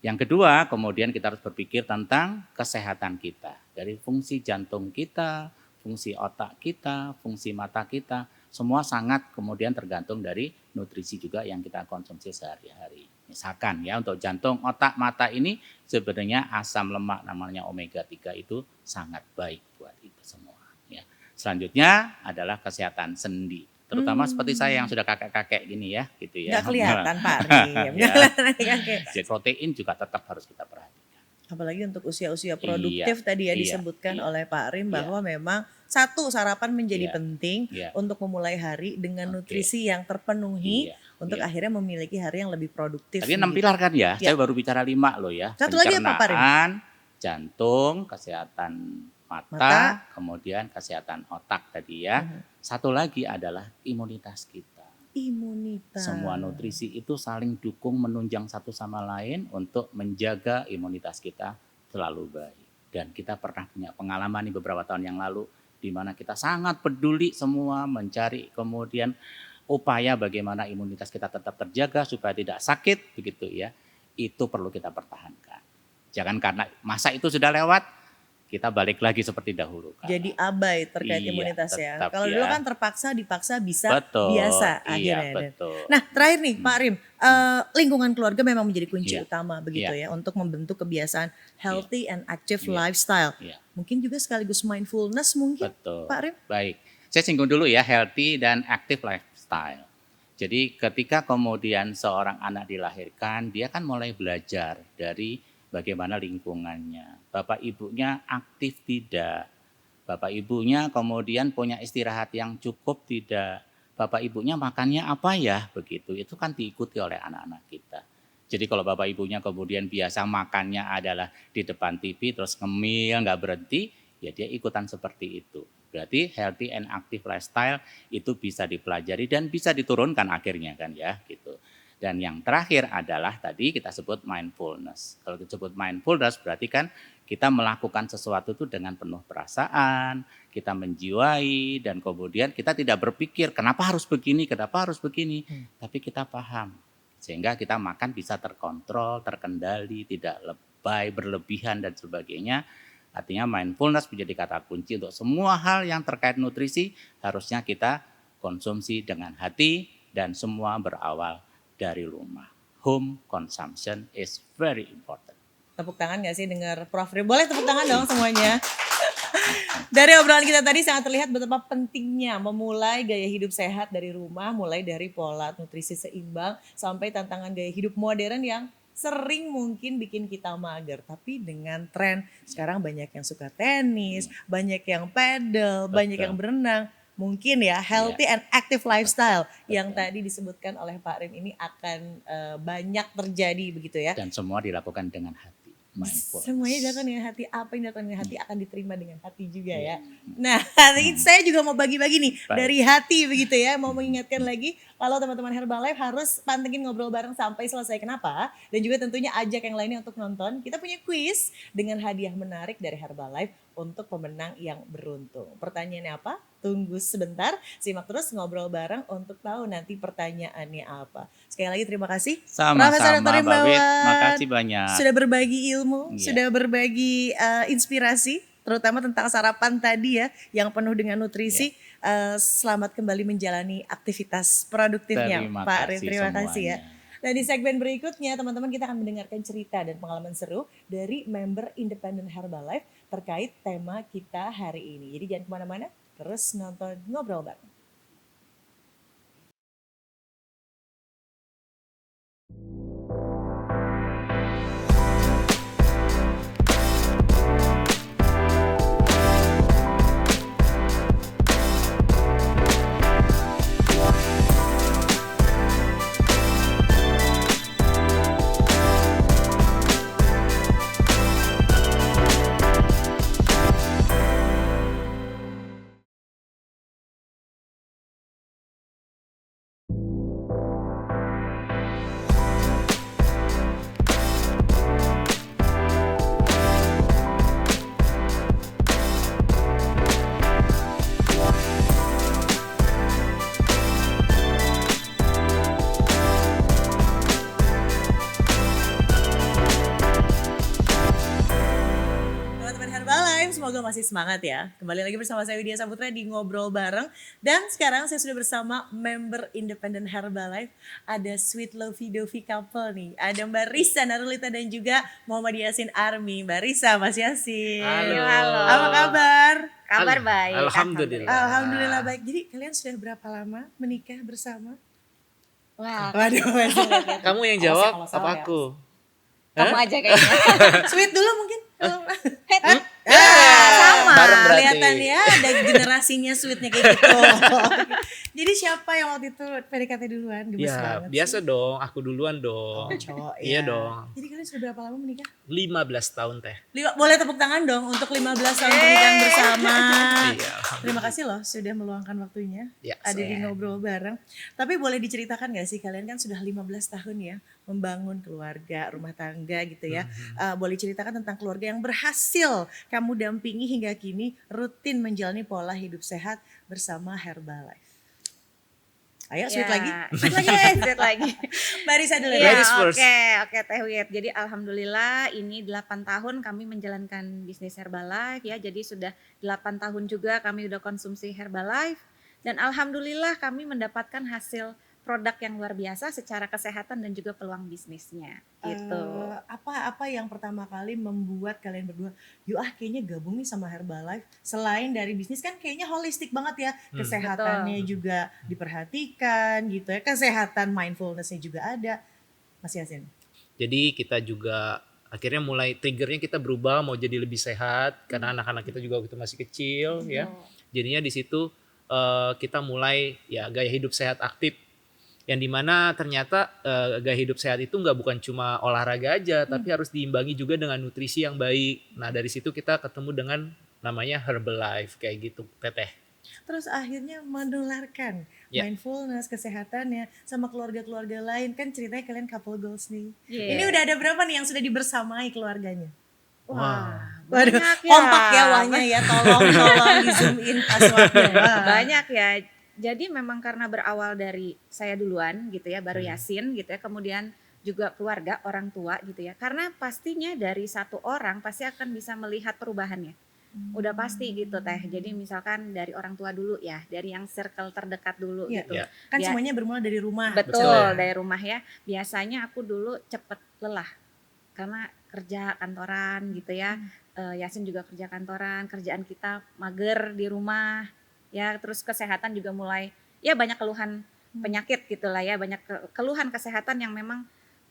Yang kedua, kemudian kita harus berpikir tentang kesehatan kita, dari fungsi jantung kita, fungsi otak kita, fungsi mata kita, semua sangat kemudian tergantung dari nutrisi juga yang kita konsumsi sehari-hari. Misalkan ya untuk jantung, otak, mata ini sebenarnya asam lemak namanya omega 3 itu sangat baik buat itu semua. Ya. Selanjutnya adalah kesehatan sendi. Terutama seperti saya yang sudah kakek-kakek gini ya, gitu ya. Nggak kelihatan Pak Rim. Jadi protein juga tetap harus kita perhatikan. Apalagi untuk usia-usia produktif tadi ya disebutkan oleh Pak Rim bahwa memang satu sarapan menjadi penting untuk memulai hari dengan nutrisi yang terpenuhi untuk akhirnya memiliki hari yang lebih produktif. Tadi 6 pilar kan ya, saya baru bicara 5 loh ya. Satu lagi apa Pak Rim? Jantung, kesehatan mata, kemudian kesehatan otak tadi ya. Satu lagi adalah imunitas kita. Imunitas. Semua nutrisi itu saling dukung menunjang satu sama lain untuk menjaga imunitas kita selalu baik. Dan kita pernah punya pengalaman nih beberapa tahun yang lalu di mana kita sangat peduli semua mencari kemudian upaya bagaimana imunitas kita tetap terjaga supaya tidak sakit begitu ya. Itu perlu kita pertahankan. Jangan karena masa itu sudah lewat kita balik lagi seperti dahulu. Jadi abai terkait imunitas ya. Kalau dulu kan terpaksa dipaksa bisa biasa akhirnya. Nah terakhir nih Pak Rim, lingkungan keluarga memang menjadi kunci utama begitu ya untuk membentuk kebiasaan healthy and active lifestyle. Mungkin juga sekaligus mindfulness mungkin Pak Rim. Baik, saya singgung dulu ya healthy dan active lifestyle. Jadi ketika kemudian seorang anak dilahirkan, dia kan mulai belajar dari bagaimana lingkungannya. Bapak ibunya aktif tidak. Bapak ibunya kemudian punya istirahat yang cukup tidak. Bapak ibunya makannya apa ya begitu. Itu kan diikuti oleh anak-anak kita. Jadi kalau bapak ibunya kemudian biasa makannya adalah di depan TV terus ngemil nggak berhenti, ya dia ikutan seperti itu. Berarti healthy and active lifestyle itu bisa dipelajari dan bisa diturunkan akhirnya kan ya gitu. Dan yang terakhir adalah tadi kita sebut mindfulness. Kalau disebut mindfulness berarti kan kita melakukan sesuatu itu dengan penuh perasaan, kita menjiwai dan kemudian kita tidak berpikir kenapa harus begini, tapi kita paham. Sehingga kita makan bisa terkontrol, terkendali, tidak lebay, berlebihan dan sebagainya. Artinya mindfulness menjadi kata kunci untuk semua hal yang terkait nutrisi harusnya kita konsumsi dengan hati dan semua berawal dari rumah. Home consumption is very important. Tepuk tangan gak sih dengar Prof Rim? Boleh tepuk tangan dong semuanya. Dari obrolan kita tadi sangat terlihat betapa pentingnya memulai gaya hidup sehat dari rumah, mulai dari pola nutrisi seimbang sampai tantangan gaya hidup modern yang sering mungkin bikin kita mager. Tapi dengan tren sekarang banyak yang suka tenis, banyak yang pedal, banyak yang berenang. Mungkin ya healthy and active lifestyle yang tadi disebutkan oleh Pak Rin ini akan banyak terjadi begitu ya. Dan semua dilakukan dengan hati, mindful. Semuanya dilakukan dengan hati, apa yang dilakukan dengan hati akan diterima dengan hati juga ya. Nah, saya juga mau bagi-bagi nih dari hati begitu ya, mau mengingatkan lagi kalau teman-teman Herbalife harus pantengin ngobrol bareng sampai selesai. Kenapa? Dan juga tentunya ajak yang lainnya untuk nonton. Kita punya quiz dengan hadiah menarik dari Herbalife untuk pemenang yang beruntung. Pertanyaannya apa? Tunggu sebentar, simak terus ngobrol bareng untuk tahu nanti pertanyaannya apa. Sekali lagi terima kasih Profesor Sama-sama Dr. Mbak Wit, Imbauan. makasih banyak. Sudah berbagi ilmu, Iya. sudah berbagi inspirasi, terutama tentang sarapan tadi ya, yang penuh dengan nutrisi. Selamat kembali menjalani aktivitas produktifnya, Terima Pak Rin. kasih Terima kasih ya. semuanya. Dan di segmen berikutnya, teman-teman kita akan mendengarkan cerita dan pengalaman seru dari member Independent Herbalife terkait tema kita hari ini. Jadi jangan kemana-mana, terus nonton Ngobrol Bareng. Teman-teman Herbalife, semoga masih semangat ya. Kembali lagi bersama saya Widya Saputra di Ngobrol Bareng. Dan sekarang saya sudah bersama member Independent Herbalife. Ada Sweet Lovey Dovey couple nih. Ada Mbak Risa Narulita dan juga Muhammad Yasin Army. Mbak Risa, Mas Yasin. Halo. Apa kabar? Kabar baik. Alhamdulillah. Alhamdulillah baik. Jadi kalian sudah berapa lama menikah bersama? Wah, Waduh, masih lihat. Kamu yang Awas ya jawab kalau salah apa ya. aku? kamu aja kayaknya. Sweet dulu mungkin. Sama. Bareng berarti. Kelihatan ya ada generasinya sweetnya kayak gitu. Jadi siapa yang waktu itu PDKT duluan? Gemes Ya, banget biasa sih. dong. Aku duluan Oh, dong. cowok Iya ya. dong. Jadi kalian sudah berapa lama menikah? 15 tahun teh. Boleh tepuk tangan dong untuk 15 tahun pernikahan bersama. Iya, Terima kasih loh sudah meluangkan waktunya Ya, ada di saya. ngobrol bareng. Tapi boleh diceritakan gak sih kalian kan sudah 15 tahun ya membangun keluarga, rumah tangga gitu ya. Boleh ceritakan tentang keluarga yang berhasil kamu dampingi hingga kini rutin menjalani pola hidup sehat bersama Herbalife. Ayo sweet Ya. lagi. Sweet lagi. Sweet lagi. Mbak Risa dulu Iya, ya. Ladies first. oke Teh Wit. Jadi alhamdulillah ini 8 tahun kami menjalankan bisnis Herbalife ya. Jadi sudah 8 tahun juga kami udah konsumsi Herbalife dan alhamdulillah kami mendapatkan hasil produk yang luar biasa secara kesehatan dan juga peluang bisnisnya gitu. Apa yang pertama kali membuat kalian berdua, yuk kayaknya gabung nih sama Herbalife. Selain dari bisnis kan kayaknya holistik banget ya, kesehatannya juga diperhatikan gitu ya, kesehatan mindfulnessnya juga ada. Mas Yasin. Jadi kita juga akhirnya mulai triggernya kita berubah mau jadi lebih sehat karena anak-anak kita juga waktu itu masih kecil ya. Jadinya di situ kita mulai ya gaya hidup sehat aktif. Yang dimana ternyata gaya hidup sehat itu bukan cuma olahraga aja, tapi harus diimbangi juga dengan nutrisi yang baik. Nah dari situ kita ketemu dengan namanya Herbalife kayak gitu, Teteh. Terus akhirnya menularkan Ya. mindfulness, kesehatannya sama keluarga-keluarga lain. Kan ceritanya kalian couple goals nih. Iya. Ini udah ada berapa nih yang sudah dibersamai keluarganya? Wah, Waduh, banyak ya. kompak ya wahnya ya, tolong di zoom in passwordnya. Wah. Banyak ya. Jadi memang karena berawal dari saya duluan gitu ya, baru Yasin gitu ya, kemudian juga keluarga, orang tua gitu ya. Karena pastinya dari satu orang pasti akan bisa melihat perubahannya. Udah pasti gitu Teh. Jadi misalkan dari orang tua dulu ya, dari yang circle terdekat dulu Iya. gitu. Iya. Kan Ya. semuanya bermula dari rumah. Betul, Betul. dari rumah ya. Biasanya aku dulu cepet lelah karena kerja kantoran gitu ya. Yasin juga kerja kantoran, kerjaan kita mager di rumah, ya terus kesehatan juga mulai ya banyak keluhan penyakit gitulah ya, banyak keluhan kesehatan yang memang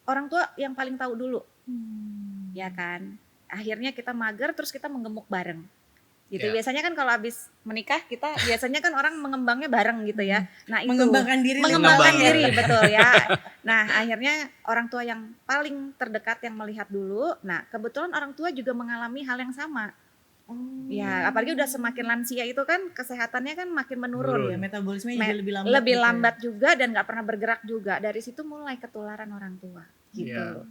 orang tua yang paling tahu dulu, ya kan. Akhirnya kita mager, terus kita menggemuk bareng. Gitu. Ya. Biasanya kan kalau habis menikah kita biasanya kan orang mengembangnya bareng gitu ya. Nah, itu Mengembangkan diri mengembangkan lebih diri lama. betul ya. Nah, akhirnya orang tua yang paling terdekat yang melihat dulu. Nah, kebetulan orang tua juga mengalami hal yang sama. Ya, apalagi udah semakin lansia itu kan kesehatannya kan makin menurun. Ya, metabolismenya juga lebih lambat. Lebih gitu ya. lambat juga dan nggak pernah bergerak juga. Dari situ mulai ketularan orang tua gitu. Iya.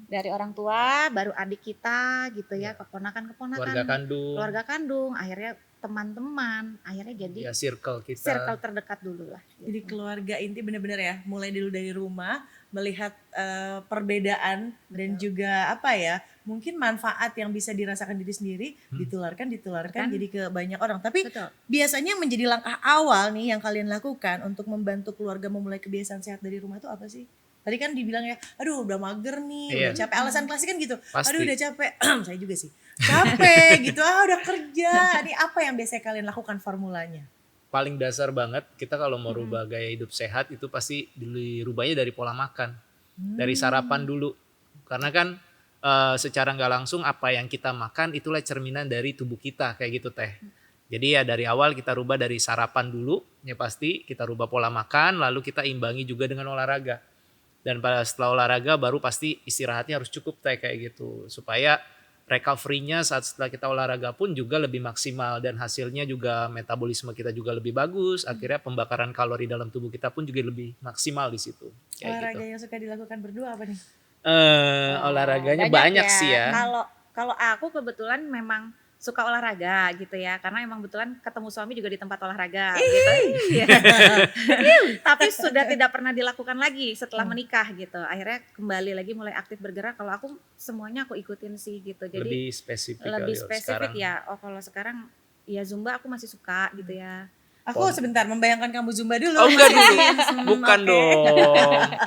Dari orang tua, baru adik kita gitu ya, keponakan-keponakan, Keluarga kandung, akhirnya teman-teman, akhirnya jadi ya circle kita. circle terdekat dulu lah. Jadi keluarga inti benar-benar ya, mulai dulu dari rumah, melihat perbedaan dan juga apa ya, mungkin manfaat yang bisa dirasakan diri sendiri, ditularkan Kan? jadi ke banyak orang. Tapi Betul. biasanya yang menjadi langkah awal nih yang kalian lakukan untuk membantu keluarga memulai kebiasaan sehat dari rumah itu apa sih? Tadi kan dibilang ya, aduh udah mager nih, Iya. udah capek. Alasan klasik kan gitu, Pasti. aduh udah capek, saya juga sih, capek gitu, udah kerja. Ini apa yang biasanya kalian lakukan formulanya? Paling dasar banget kita kalau mau rubah gaya hidup sehat itu pasti dirubahnya dari pola makan, dari sarapan dulu, karena kan secara nggak langsung apa yang kita makan itulah cerminan dari tubuh kita kayak gitu teh. Jadi ya dari awal kita rubah dari sarapan dulu, ya pasti kita rubah pola makan, lalu kita imbangi juga dengan olahraga. Dan setelah olahraga baru pasti istirahatnya harus cukup teh kayak gitu, supaya recovery-nya saat setelah kita olahraga pun juga lebih maksimal dan hasilnya juga metabolisme kita juga lebih bagus. Akhirnya pembakaran kalori dalam tubuh kita pun juga lebih maksimal di situ. Kayak Olahraga gitu. yang suka dilakukan berdua apa nih? Olahraganya banyak sih ya. Kalau aku kebetulan memang suka olahraga gitu ya, karena emang kebetulan ketemu suami juga di tempat olahraga gitu. Iya. Tapi sudah tidak pernah dilakukan lagi setelah menikah gitu. Akhirnya kembali lagi mulai aktif bergerak. Kalau aku semuanya aku ikutin sih gitu. Jadi Lebih spesifik lebih kali spesifik sekarang. ya. Oh kalau sekarang ya Zumba aku masih suka gitu ya. Aku sebentar membayangkan kamu Zumba dulu. Oh enggak dulu, bukan Oke. dong.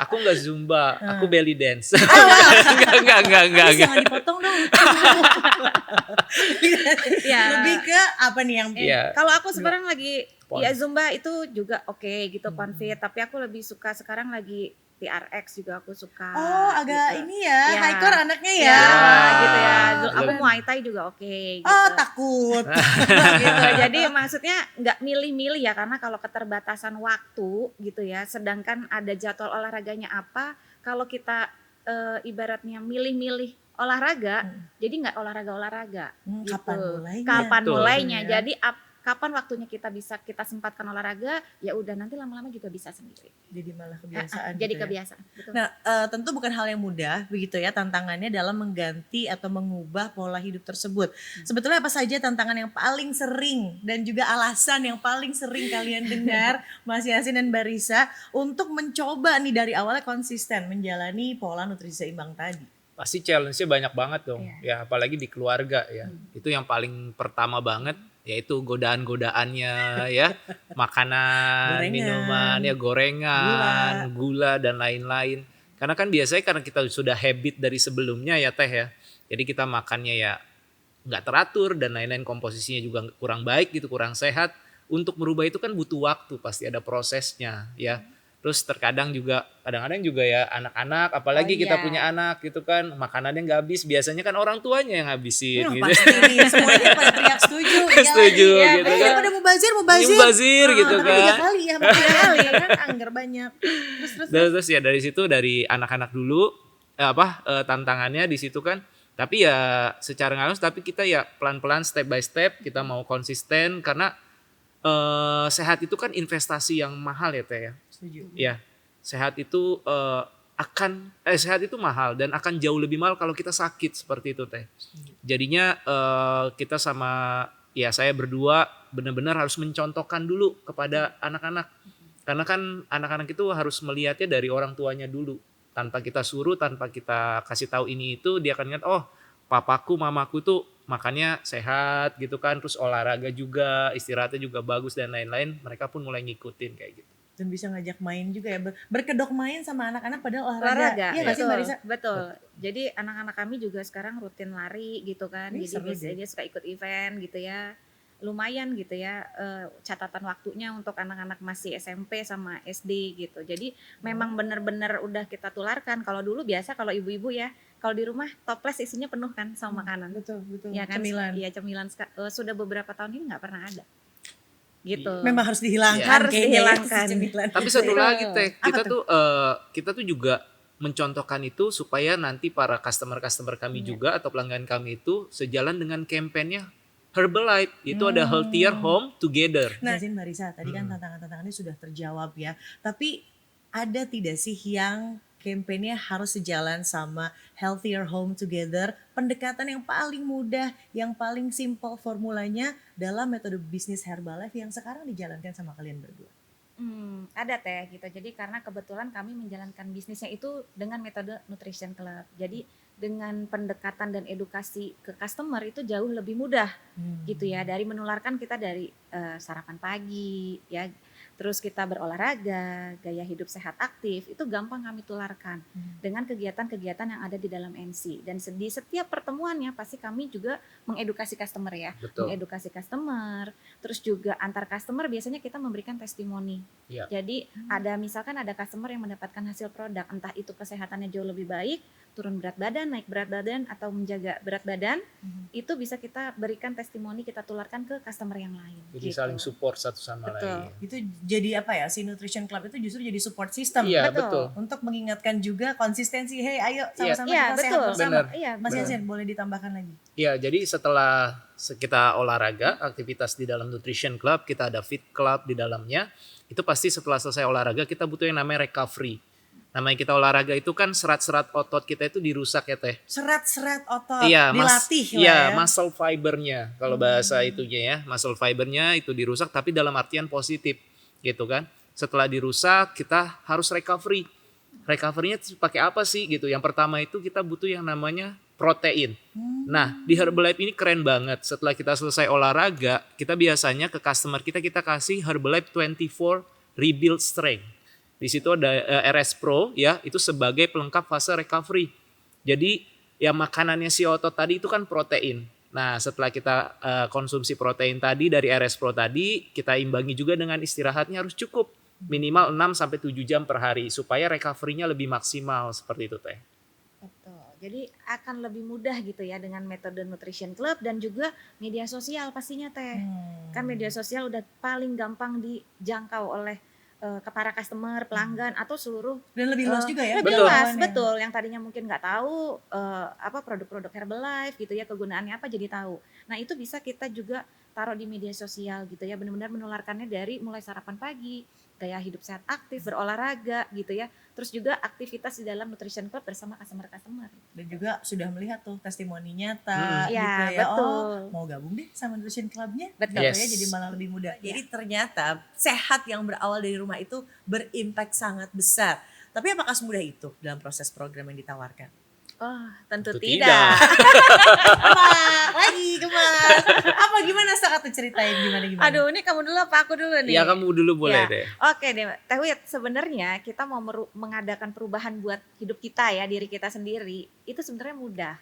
Aku enggak Zumba, aku belly dance. enggak. Jangan dipotong dong. Ya. Lebih ke apa nih yang Iya. Kalau aku sekarang lagi Pon. ya Zumba itu juga oke gitu Ponfit, tapi aku lebih suka sekarang lagi TRX juga aku suka. Oh, agak gitu. ini ya, Ya. high core anaknya ya. Ya, gitu ya. Aku Lebih- Muay Thai juga oke gitu. Oh, takut. Gitu. Jadi maksudnya nggak milih-milih ya, karena kalau keterbatasan waktu gitu ya, sedangkan ada jadwal olahraganya apa, kalau kita ibaratnya milih-milih olahraga, jadi nggak olahraga gitu. Kapan mulainya? Kapan Betul. mulainya? Ya. Jadi kapan waktunya kita bisa kita sempatkan olahraga, ya udah nanti lama-lama juga bisa sendiri. Jadi malah kebiasaan. Jadi gitu ya. kebiasaan. Betul. Nah, tentu bukan hal yang mudah begitu ya tantangannya dalam mengganti atau mengubah pola hidup tersebut. Sebetulnya apa saja tantangan yang paling sering dan juga alasan yang paling sering kalian dengar Mas Yasin dan Mbak Risa untuk mencoba nih dari awalnya konsisten menjalani pola nutrisi seimbang tadi? Pasti challenge-nya banyak banget dong. Iya. Ya apalagi di keluarga ya. Itu yang paling pertama banget yaitu godaan-godaannya ya. Makanan, Gorengan, minuman, ya gorengan, gula dan lain-lain. Karena kan biasanya karena kita sudah habit dari sebelumnya ya teh ya. Jadi kita makannya ya nggak teratur dan lain-lain, komposisinya juga kurang baik gitu, kurang sehat. Untuk merubah itu kan butuh waktu, pasti ada prosesnya ya. Terus kadang-kadang juga ya anak-anak, apalagi Oh, kita iya. punya anak gitu kan, makanannya nggak habis, biasanya kan orang tuanya yang habisin gitu. Pasti semuanya pada teriak setuju. Setuju Iya, gitu iya, kan. pada mubazir. Mubazir gitu Tapi 3 kan. kali ya, 3 kali kan anggar banyak. Terus. Terus ya dari situ dari anak-anak dulu tantangannya di situ kan. Tapi ya secara nggak langsung, tapi kita ya pelan-pelan step by step kita mau konsisten karena sehat itu kan investasi yang mahal ya teh ya. Setuju. Ya, sehat itu sehat itu mahal dan akan jauh lebih mahal kalau kita sakit seperti itu teh. Jadinya kita sama ya saya berdua benar-benar harus mencontohkan dulu kepada anak-anak. Karena kan anak-anak itu harus melihatnya dari orang tuanya dulu. Tanpa kita suruh, tanpa kita kasih tahu ini itu, dia akan ingat, oh papaku, mamaku tuh makannya sehat gitu kan, terus olahraga juga, istirahatnya juga bagus dan lain-lain. Mereka pun mulai ngikutin kayak gitu. Dan bisa ngajak main juga ya, berkedok main sama anak-anak padahal olahraga. Olahraga, Iya nggak sih Mbak Risa? betul. Jadi anak-anak kami juga sekarang rutin lari gitu kan. Ih, Jadi seru biasanya sih. dia suka ikut event gitu ya. Lumayan gitu ya catatan waktunya untuk anak-anak masih SMP sama SD gitu. Jadi memang benar-benar udah kita tularkan. Kalau dulu biasa kalau ibu-ibu ya, kalau di rumah toples isinya penuh kan sama makanan. Betul, betul. Ya kan? Cemilan. Iya cemilan. Sudah beberapa tahun ini nggak pernah ada. Gitu. Memang harus dihilangkan Harus kayaknya ya, dihilangkan. si cemilan. Tapi satu Betul. lagi Teh, Apa kita tuh juga mencontohkan itu supaya nanti para customer kami juga atau pelanggan kami itu sejalan dengan kampanyenya Herbalife. Itu ada Healthier Home Together. Jelasin Mbak Risa, tadi kan tantangan-tantangannya sudah terjawab ya. Tapi ada tidak sih yang kampanye harus sejalan sama Healthier Home Together, pendekatan yang paling mudah, yang paling simple formulanya dalam metode bisnis Herbalife yang sekarang dijalankan sama kalian berdua? Ada Teh gitu. Jadi karena kebetulan kami menjalankan bisnisnya itu dengan metode Nutrition Club. Jadi dengan pendekatan dan edukasi ke customer itu jauh lebih mudah gitu ya. Dari menularkan kita dari sarapan pagi ya. Terus kita berolahraga, gaya hidup sehat aktif, itu gampang kami tularkan dengan kegiatan-kegiatan yang ada di dalam NC. Dan di setiap pertemuannya pasti kami juga mengedukasi customer ya. Betul. Mengedukasi customer, terus juga antar customer biasanya kita memberikan testimoni. Iya. Jadi misalkan ada customer yang mendapatkan hasil produk, entah itu kesehatannya jauh lebih baik, turun berat badan, naik berat badan, atau menjaga berat badan, itu bisa kita berikan testimoni, kita tularkan ke customer yang lain. Jadi gitu. saling support satu sama Betul. lain. Itu jadi apa ya, si Nutrition Club itu justru jadi support system. Iya, Betul. betul. Untuk mengingatkan juga konsistensi, hey ayo sama-sama Iya, kita sehat betul. bersama. Benar. Iya, Mas betul. Yasin boleh ditambahkan lagi? Iya, jadi setelah kita olahraga, aktivitas di dalam Nutrition Club, kita ada Fit Club di dalamnya. Itu pasti setelah selesai olahraga kita butuh yang namanya recovery. Namanya kita olahraga itu kan serat-serat otot kita itu dirusak ya Teh. Serat-serat otot Iya, dilatih lah iya, ya. muscle fibernya kalau bahasa itunya ya, muscle fibernya itu dirusak tapi dalam artian positif gitu kan. Setelah dirusak kita harus recovery. Recovery-nya pakai apa sih gitu? Yang pertama itu kita butuh yang namanya protein. Nah, di Herbalife ini keren banget. Setelah kita selesai olahraga, kita biasanya ke customer kita kasih Herbalife 24 Rebuild Strength. Di situ ada RS Pro ya, itu sebagai pelengkap fase recovery. Jadi ya makanannya si otot tadi itu kan protein. Nah, setelah kita konsumsi protein tadi dari RS Pro tadi, kita imbangi juga dengan istirahatnya harus cukup. Minimal 6 sampai 7 jam per hari supaya recovery-nya lebih maksimal seperti itu Teh. Betul. Jadi akan lebih mudah gitu ya dengan metode Nutrition Club dan juga media sosial pastinya Teh. Kan media sosial udah paling gampang dijangkau oleh ke para customer, pelanggan atau seluruh Dan lebih luas juga ya. lebih Betul. luas, jangkauannya. betul. Yang tadinya mungkin nggak tahu apa produk-produk Herbalife gitu ya, kegunaannya apa jadi tahu. Nah, itu bisa kita juga taruh di media sosial gitu ya, benar-benar menularkannya dari mulai sarapan pagi, gaya hidup sehat aktif, berolahraga gitu ya. Terus juga aktivitas di dalam Nutrition Club bersama customer-customer. Dan juga sudah melihat tuh testimoni nyata gitu Ya, ya. betul. Oh, mau gabung deh sama Nutrition Clubnya. Betul. Gitu Yes. ya, jadi malah lebih mudah. Jadi ternyata sehat yang berawal dari rumah itu berimpact sangat besar. Tapi apakah semudah itu dalam proses program yang ditawarkan? Oh, tentu Tentu tidak. tidak. Gemak, lagi gemak. Apa gimana Sak tuh ceritain gimana? Aduh, ini kamu dulu apa aku dulu nih? Ya kamu dulu boleh Ya. deh. Oke deh, Teh Wit, sebenarnya kita mau mengadakan perubahan buat hidup kita ya, diri kita sendiri, itu sebenarnya mudah.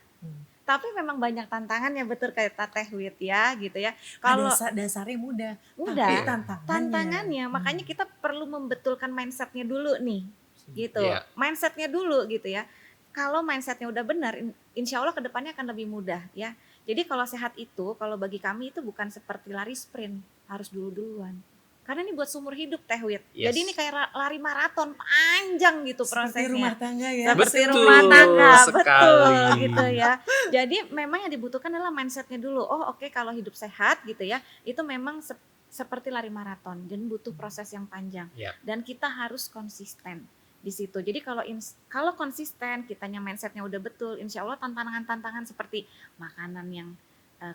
Tapi memang banyak tantangannya, betul kayak Teh Wit ya, gitu ya. Kalau Dasarnya mudah. mudah, Tapi tantangannya, tantangannya. makanya kita perlu membetulkan mindsetnya dulu nih, gitu. Iya. Mindsetnya dulu gitu ya. Kalau mindsetnya udah benar, insya Allah kedepannya akan lebih mudah ya. Jadi kalau sehat itu, kalau bagi kami itu bukan seperti lari sprint, harus dulu-duluan. Karena ini buat seumur hidup Teh Wit. Yes. Jadi ini kayak lari maraton panjang gitu Seperti prosesnya. rumah tangga ya. Seperti Betul rumah tangga, sekali. betul gitu ya. Jadi memang yang dibutuhkan adalah mindsetnya dulu. Oh oke, kalau hidup sehat gitu ya, itu memang seperti lari maraton dan butuh proses yang panjang. Ya. Dan kita harus konsisten di situ. Jadi kalau konsisten, kitanya mindsetnya udah betul, insya Allah tantangan-tantangan seperti makanan yang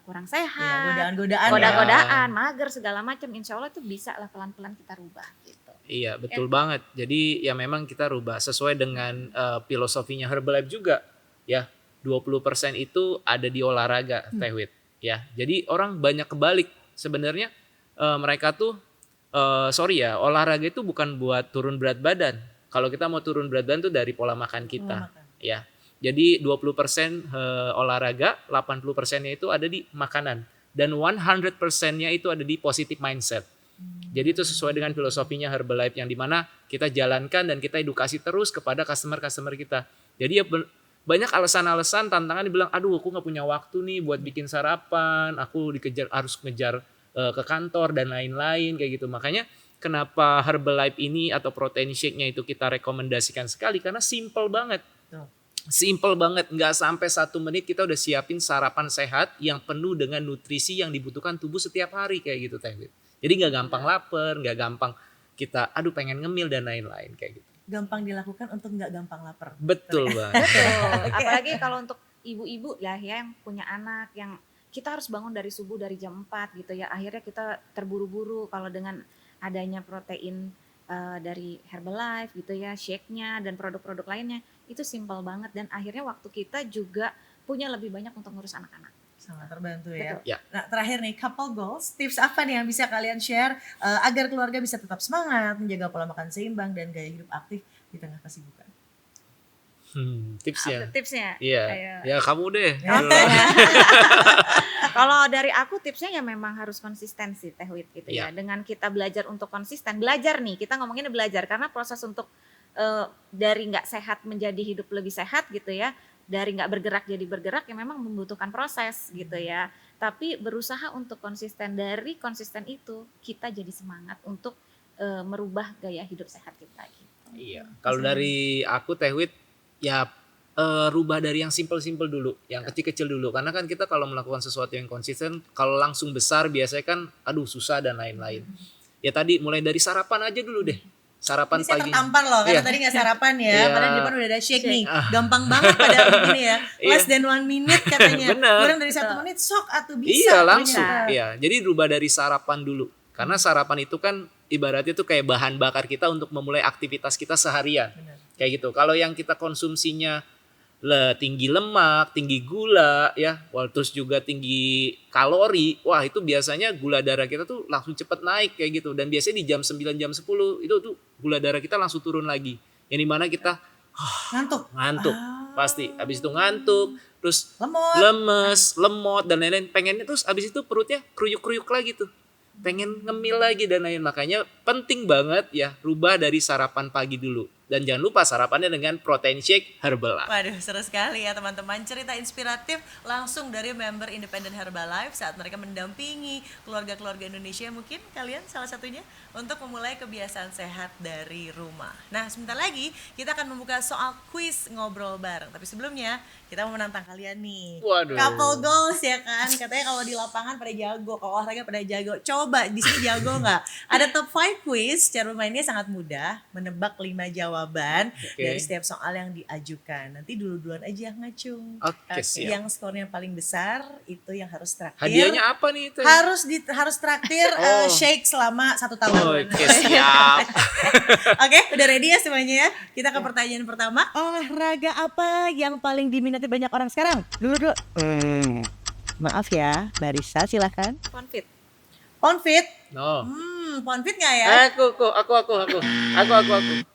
kurang Ya, sehat, godaan-godaan. goda-godaan, mager segala macam, insya Allah itu bisa lah pelan-pelan kita rubah gitu. Iya, betul banget. Jadi ya memang kita rubah sesuai dengan filosofinya Herbalife juga ya. 20% itu ada di olahraga, Teh Wit, ya. Jadi orang banyak kebalik sebenarnya mereka tuh sorry ya, olahraga itu bukan buat turun berat badan. Kalau kita mau turun berat badan tuh dari pola makan kita. Ya. Jadi 20% olahraga, 80%-nya itu ada di makanan. Dan 100%-nya itu ada di positive mindset. Jadi itu sesuai dengan filosofinya Herbalife yang dimana kita jalankan dan kita edukasi terus kepada customer-customer kita. Jadi ya banyak alasan-alasan, tantangan dibilang, aduh aku gak punya waktu nih buat bikin sarapan, aku harus ngejar ke kantor dan lain-lain kayak gitu. Makanya kenapa Herbalife ini atau protein shake-nya itu kita rekomendasikan sekali karena simple banget. Simple banget, nggak sampai 1 menit kita udah siapin sarapan sehat yang penuh dengan nutrisi yang dibutuhkan tubuh setiap hari kayak gitu Teh Wit. Jadi nggak gampang lapar, nggak gampang kita aduh pengen ngemil dan lain-lain kayak gitu. Gampang dilakukan untuk nggak gampang lapar. Betul banget. Apalagi kalau untuk ibu-ibu lah ya yang punya anak yang kita harus bangun dari subuh dari jam 4 gitu ya. Akhirnya kita terburu-buru kalau dengan adanya protein dari Herbalife gitu ya, shake-nya dan produk-produk lainnya itu simpel banget dan akhirnya waktu kita juga punya lebih banyak untuk ngurus anak-anak. Sangat terbantu ya. Ya. Nah terakhir nih couple goals, tips apa nih yang bisa kalian share agar keluarga bisa tetap semangat, menjaga pola makan seimbang dan gaya hidup aktif di tengah kesibukan? Tipsnya. Tipsnya? Iya. Ya kamu deh. Kalau dari aku tipsnya ya memang harus konsistensi Teh Wit gitu ya. Dengan kita belajar untuk konsisten, belajar nih, kita ngomonginnya belajar karena proses untuk dari nggak sehat menjadi hidup lebih sehat gitu ya, dari nggak bergerak jadi bergerak ya memang membutuhkan proses gitu ya. Tapi berusaha untuk konsisten, dari konsisten itu kita jadi semangat untuk merubah gaya hidup sehat kita gitu. Iya. Kalau dari aku Teh Wit ya rubah dari yang simple-simple dulu, yang kecil-kecil dulu. Karena kan kita kalau melakukan sesuatu yang konsisten, kalau langsung besar biasanya kan aduh susah dan lain-lain. Ya tadi mulai dari sarapan aja dulu deh. Sarapan Ini saya pagi. tertampar loh, karena tadi gak sarapan ya, padahal di depan udah ada shake nih. Gampang banget pada begini ya, less than 1 minute katanya. Kurang dari 1 menit, sok atau bisa. Iya langsung, ternyata. iya. Jadi rubah dari sarapan dulu. Karena sarapan itu kan ibaratnya tuh kayak bahan bakar kita untuk memulai aktivitas kita seharian. Benar. Kayak gitu. Kalau yang kita konsumsinya tinggi lemak, tinggi gula ya, terus juga tinggi kalori, wah itu biasanya gula darah kita tuh langsung cepet naik kayak gitu. Dan biasanya di jam 9, jam 10 itu tuh gula darah kita langsung turun lagi. Yang dimana kita ngantuk pasti. Habis itu ngantuk, terus lemes, lemot dan lain-lain. Pengennya terus habis itu perutnya kruyuk-kruyuk lagi tuh. Pengen ngemil lagi dan lain. Makanya penting banget ya rubah dari sarapan pagi dulu. Dan jangan lupa sarapannya dengan protein shake Herbalife. Waduh seru sekali ya teman-teman, cerita inspiratif langsung dari member independen Herbalife saat mereka mendampingi keluarga-keluarga Indonesia, mungkin kalian salah satunya untuk memulai kebiasaan sehat dari rumah. Nah sebentar lagi kita akan membuka soal quiz ngobrol bareng, tapi sebelumnya kita mau menantang kalian nih. Waduh. Couple goals ya kan, katanya kalau di lapangan pada jago, kalau olahraga pada jago. Coba di sini jago nggak? Ada top 5 quiz, cara bermainnya sangat mudah, menebak 5 jawaban dari setiap soal yang diajukan. Nanti duluan aja ngacung. Oke, siap. Yang skornya paling besar itu yang harus traktir. Hadiahnya apa nih itu? Harus traktir shake selama 1 tahun. Oke, siap. Oke, udah ready ya semuanya ya? Kita ke pertanyaan pertama. Olahraga apa yang paling diminati banyak orang sekarang? Dulu. Maaf ya, Barisa silahkan. Konfit. Ponfit? No. Ponfit nggak ya? Aku.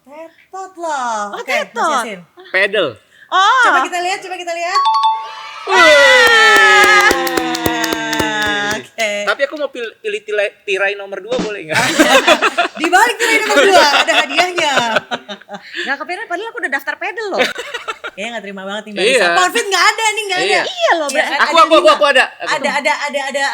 Tetot loh. Oh, Oke, tetot. Mas Yasin. Pedal. Oh, Coba kita lihat. Oke. Tapi aku mau pilih tirai nomor 2 boleh nggak? Di balik tirai nomor 2 ada hadiahnya. nggak kepikiran padahal aku udah daftar pedal loh. Kayaknya nggak terima banget nih Mbak Lisa. Iya. Nggak ada nih, nggak ada. Iya loh, Ya, Aku ada.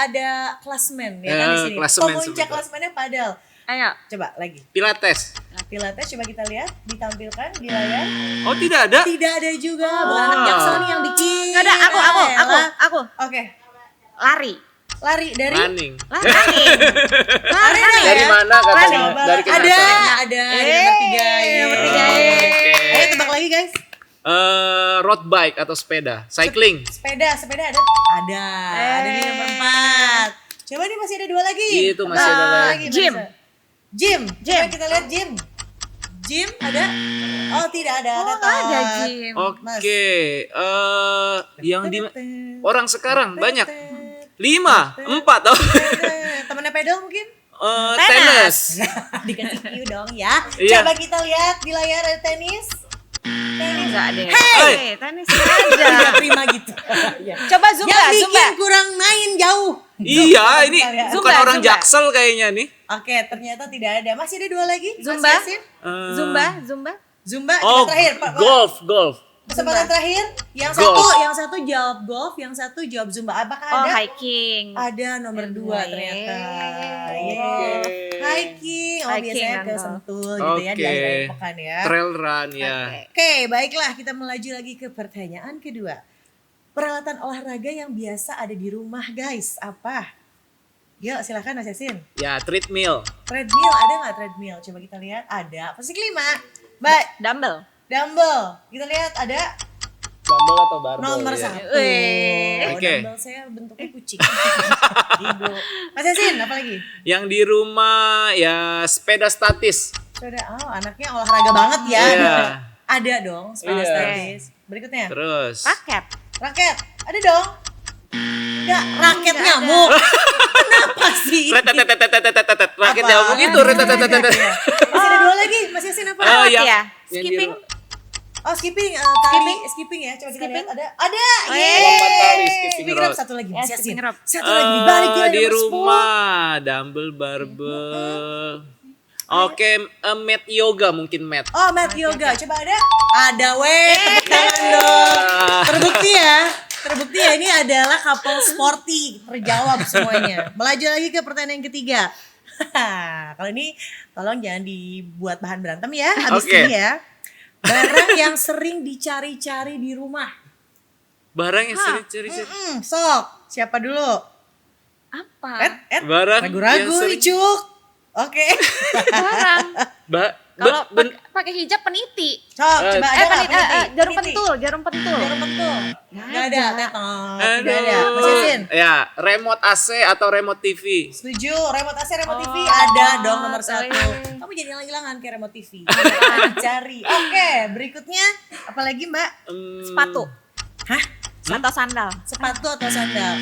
Ada klasmen ya kan di sini. Klasemen Pemuncak sebentar. klasmennya padel. Ayo. Coba lagi. Pilates. Pilates coba kita lihat, ditampilkan di layar. Oh tidak ada? Tidak ada juga. Bukan anak Jackson yang bikin. Nggak ada, aku. Oke. Lari Dari Running. lari Dari mana katanya? Coba. Dari kenapa? Ada di nomor 3. nomor 3. Ayo tebak lagi guys. Road bike atau sepeda, cycling. Sepeda ada. Ada di nomor 4. Coba nih masih ada 2 lagi. Itu masih ada lagi. Gym. Coba kita lihat gym. Gym ada? Oh, tidak ada. Oh, nggak ada gym. Oke, yang di orang sekarang banyak. 5, 4. Oh. Temennya pedal mungkin? Tenis. Dikasih cue dong ya. Iya. Coba kita lihat di layar ada tenis. Tenis. Enggak ada. Hey! Tenis nggak ada. Tidak terima gitu. Coba Zumba, Yang bikin Zumba. kurang main jauh. Iya, ini Zumba, bukan orang Zumba. Jaksel kayaknya nih. Oke, ternyata tidak ada. Masih ada 2 lagi. Mas Zumba. Yasin? Zumba. Zumba, Oh, coba terakhir. golf. Kesempatan terakhir. Yang Golf. satu jawab golf, yang satu jawab Zumba. Apakah Oh, ada? hiking. Ada nomor 2 ternyata. Oke. Hiking. Oh, Hiking biasanya dan ke golf. Sentul gitu ya di Oke. akhir pekan ya. Trail run ya. Oke, baiklah kita melaju lagi ke pertanyaan kedua. Peralatan olahraga yang biasa ada di rumah guys, apa? Yuk silakan Mas Yasin. Ya, treadmill. Treadmill, ada nggak treadmill? Coba kita lihat, ada. Pasti kelima. Mbak, Dumbbell. dumbbell. Kita lihat ada Dumbbell atau barbell? nomor ya? 1. Wih. Oh, Oke. dumbbell saya bentuknya kucing. Ibu. Mas Yasin, apa lagi? Yang di rumah ya sepeda statis. Sudah, anaknya olahraga banget ya. Iya. Ada dong, sepeda Iya. statis. Berikutnya, Terus. Raket. raket. Ada dong. Enggak, raket nyamuk. Kenapa sih? Retetetetetetetetet. Raket Apa? nyamuk itu retetetetetet. Iya. Masih ada 2 lagi, Mas Yasin apa? Oh, Apa yang- ya? yang di Skipping. Oh, skipping, tali, skipping ya. Coba kita Skipping. lihat ada. Oh, Yeay. lompat tali, skipping Skipping rope rope. satu lagi, Ya, Mas Yasin. skipping rope. Satu lagi dibalik dia Di nomor 10. rumah dumbbell barbell. Oke, mat yoga mungkin mat. Oh, mat yoga. Coba ada? Ada weh, tepuk tangan dong. Terbukti ya. Terbukti ya ini adalah couple sporty. Terjawab semuanya. Melaju lagi ke pertanyaan yang ketiga. Kalau ini tolong jangan dibuat bahan berantem ya abis Oke. ini ya. Barang yang sering dicari-cari di rumah. Barang yang sering cari. Sok, siapa dulu? Apa? Ed, Barang yang ragu-ragu nih sering. Cuk. Oke. Barang. Kalau ben- pakai hijab peniti. Sok, coba ada nggak peniti? Jarum Peniti. pentul, jarum pentul. Jarum pentul. Nggak ada, tetong. Aduh. Tidak ada. Mas Yasin, Ya, remote AC atau remote TV. setuju. Remote AC, remote TV Oh, ada dong nomor 1. boleh. Kamu jadi hilang-hilangan kayak remote TV. Cari. Oke, berikutnya apalagi Mbak? Sepatu. Hah? Atau sandal. Sepatu atau sandal?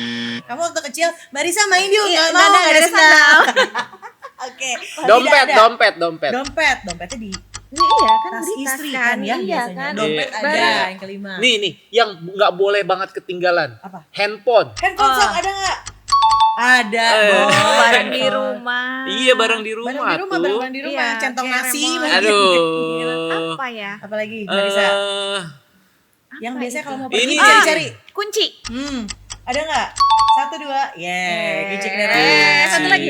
Kamu waktu kecil, Mbak Risa main yuk. Iya, Nggak mau, nggak nggak ada ada sandal. Oke. Dompet, Tidak ada. dompet. Dompetnya di Iya kan tas beli tas istri kan. kan ya Iya biasanya. kan. Dompet Iya. ada Barang. yang kelima. Nih, yang nggak boleh banget ketinggalan. Apa? Handphone. Handphone Sok, ada nggak? Ada. Oh, Barang di handphone. rumah. Iya, barang di rumah Barang di rumah, tuh. barang di rumah. Iya, Centong kayak nasi. remote. mungkin. Aduh. Apa ya? Apalagi Mbak Risa? Yang Apa biasanya itu? kalau mau pergi Ini cari-cari. Kunci. Ada nggak? 1, 2. Kunci kendaraan. Satu lagi.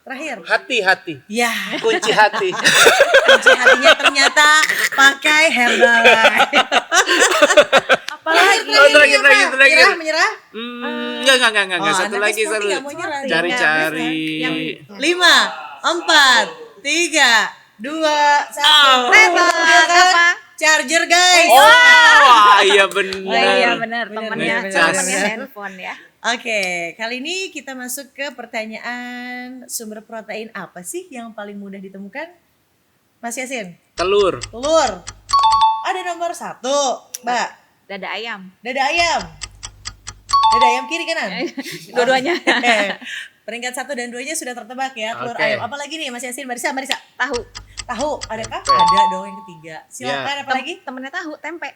Terakhir. Hati-hati. Ya, Kunci hati. kunci hatinya ternyata pakai Herbalife. Apalagi? Oh, terakhir. Menyerah? Enggak. Oh, Satu anaknya lagi, sporty satu. nggak mau nyerah. Cari-cari. Yang- 5, 4, 3, 2, 1. Apa? Charger guys. Oh, iya benar. Oh iya benar, temennya benar. handphone ya. Oke, kali ini kita masuk ke pertanyaan sumber protein apa sih yang paling mudah ditemukan? Mas Yasin, Telur. telur. Ada nomor 1, Mbak. Dada ayam. Dada ayam. Dada ayam kiri kanan. Dua-duanya. Peringkat 1 dan 2-nya sudah tertebak ya, telur Oke. ayam. Apalagi nih Mas Yasin, Marisa. Tahu. Tahu, adakah? Oke. Ada dong yang ketiga. Silakan Ya. apa lagi? Temennya tahu, tempe.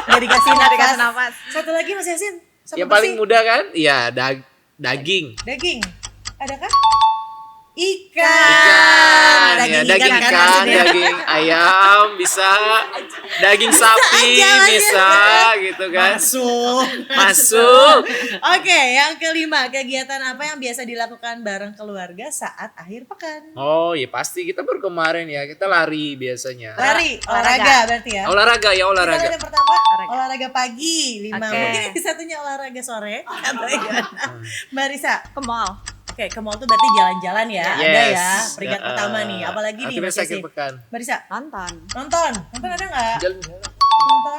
Nggak dikasih Nggak nafas. dikasih nafas. Satu lagi Mas Yasin. Sama Yang paling bersih. mudah kan? Iya, daging. Daging. Adakah? Ikan, ya, daging kan ikan, maksudnya. daging ayam bisa, daging sapi aja, Mas. bisa, gitu kan? Masuk. Oke, yang kelima, kegiatan apa yang biasa dilakukan bareng keluarga saat akhir pekan? Oh, ya pasti kita baru kemarin ya, kita lari biasanya. Lari, Olahraga. olahraga berarti ya. Olahraga ya, Kita olahraga. lihat yang pertama, Olahraga. olahraga pagi 5. Oke. Mungkin yang satunya olahraga sore. Atau gimana? Mbak Risa, Ke mall. oke, ke mall tuh berarti jalan-jalan ya. Ada Yes. ya, peringkat pertama nih. Apalagi nih akhirnya Mas sakit Yasin. pekan. Mbak Risa, Nonton. nonton ada nggak? Jalan-jalan.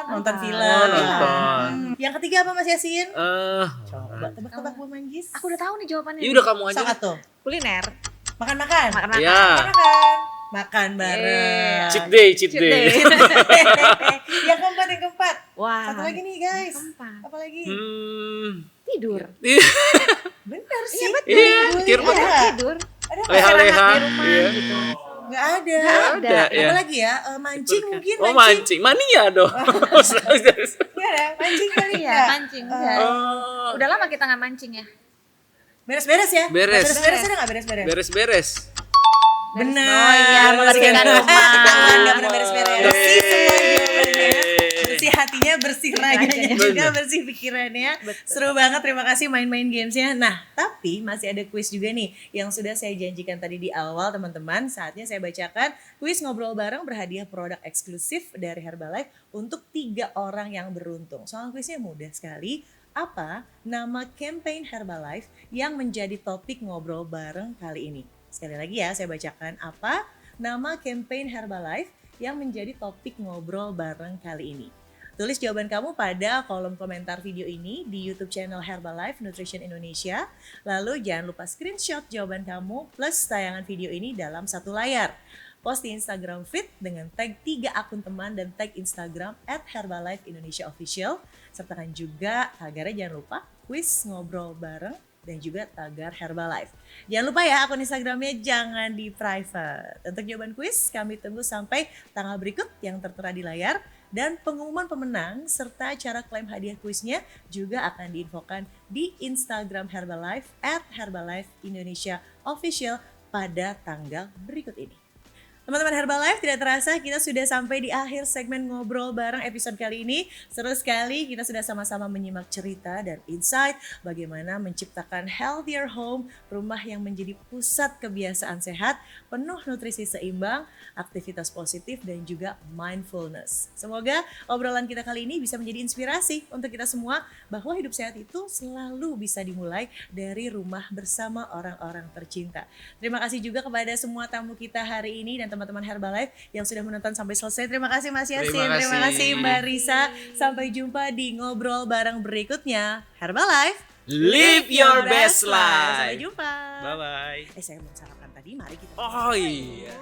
Nonton film. Oh, nonton. Yang ketiga apa Mas Yasin? Coba tebak-tebak Bu Manggis. Aku udah tahu nih jawabannya. Ya udah kamu aja. Sok tuh. Kuliner. Makan-makan. Makan-makan. Ya. Makan. Makan bareng. Cheat day, cheat Cheat day. day. yang keempat. Wah. Satu lagi nih guys. Keempat. Apa lagi? Tidur. Bener sih. Iya betul. Iya, kira Ada nggak? Tidur. Ada nggak? Leha-leha. Istirahat di rumah Iya. gitu. Nggak ada. Ada, ya. Apa lagi ya? Mancing mungkin. Oh mancing, mania dong. Iya ya, mancing kali Iya, ya. mancing. Enggak. Oh, Udah lama kita nggak mancing ya. Beres-beres ya? Beres. Beres-beres ada nggak beres-beres? beres-beres. Benar. Oh iya, membersihkan rumah. Nggak pernah beres-beres. Bersih semua jawabannya. Bersih hatinya, bersih raganya juga, bersih pikirannya. Seru banget, terima kasih main-main gamesnya. Nah, tapi masih ada kuis juga nih yang sudah saya janjikan tadi di awal teman-teman. Saatnya saya bacakan kuis ngobrol bareng berhadiah produk eksklusif dari Herbalife untuk 3 orang yang beruntung. Soal kuisnya mudah sekali. Apa nama campaign Herbalife yang menjadi topik ngobrol bareng kali ini? Sekali lagi ya, saya bacakan apa nama campaign Herbalife yang menjadi topik ngobrol bareng kali ini. Tulis jawaban kamu pada kolom komentar video ini di YouTube channel Herbalife Nutrition Indonesia. Lalu jangan lupa screenshot jawaban kamu plus tayangan video ini dalam satu layar. Post di Instagram feed dengan tag 3 akun teman dan tag Instagram @HerbalifeIndonesiaOfficial. Sertakan juga tagarnya jangan lupa kuis ngobrol bareng dan juga tagar Herbalife. Jangan lupa ya akun Instagramnya jangan di private. Untuk jawaban kuis kami tunggu sampai tanggal berikut yang tertera di layar. Dan pengumuman pemenang serta cara klaim hadiah kuisnya juga akan diinfokan di Instagram Herbalife @HerbalifeIndonesiaOfficial pada tanggal berikut ini. Teman-teman Herbalife, tidak terasa kita sudah sampai di akhir segmen ngobrol bareng episode kali ini. Seru sekali, kita sudah sama-sama menyimak cerita dan insight bagaimana menciptakan healthier home, rumah yang menjadi pusat kebiasaan sehat, penuh nutrisi seimbang, aktivitas positif dan juga mindfulness. Semoga obrolan kita kali ini bisa menjadi inspirasi untuk kita semua bahwa hidup sehat itu selalu bisa dimulai dari rumah bersama orang-orang tercinta. Terima kasih juga kepada semua tamu kita hari ini dan teman-teman Herbalife yang sudah menonton sampai selesai. Terima kasih Mas Yasin, terima kasih Mbak Risa. Sampai jumpa di ngobrol bareng berikutnya. Herbalife, Live your best Sampai life. jumpa. Bye bye. Saya belum sarapan tadi, mari kita. Oh iya.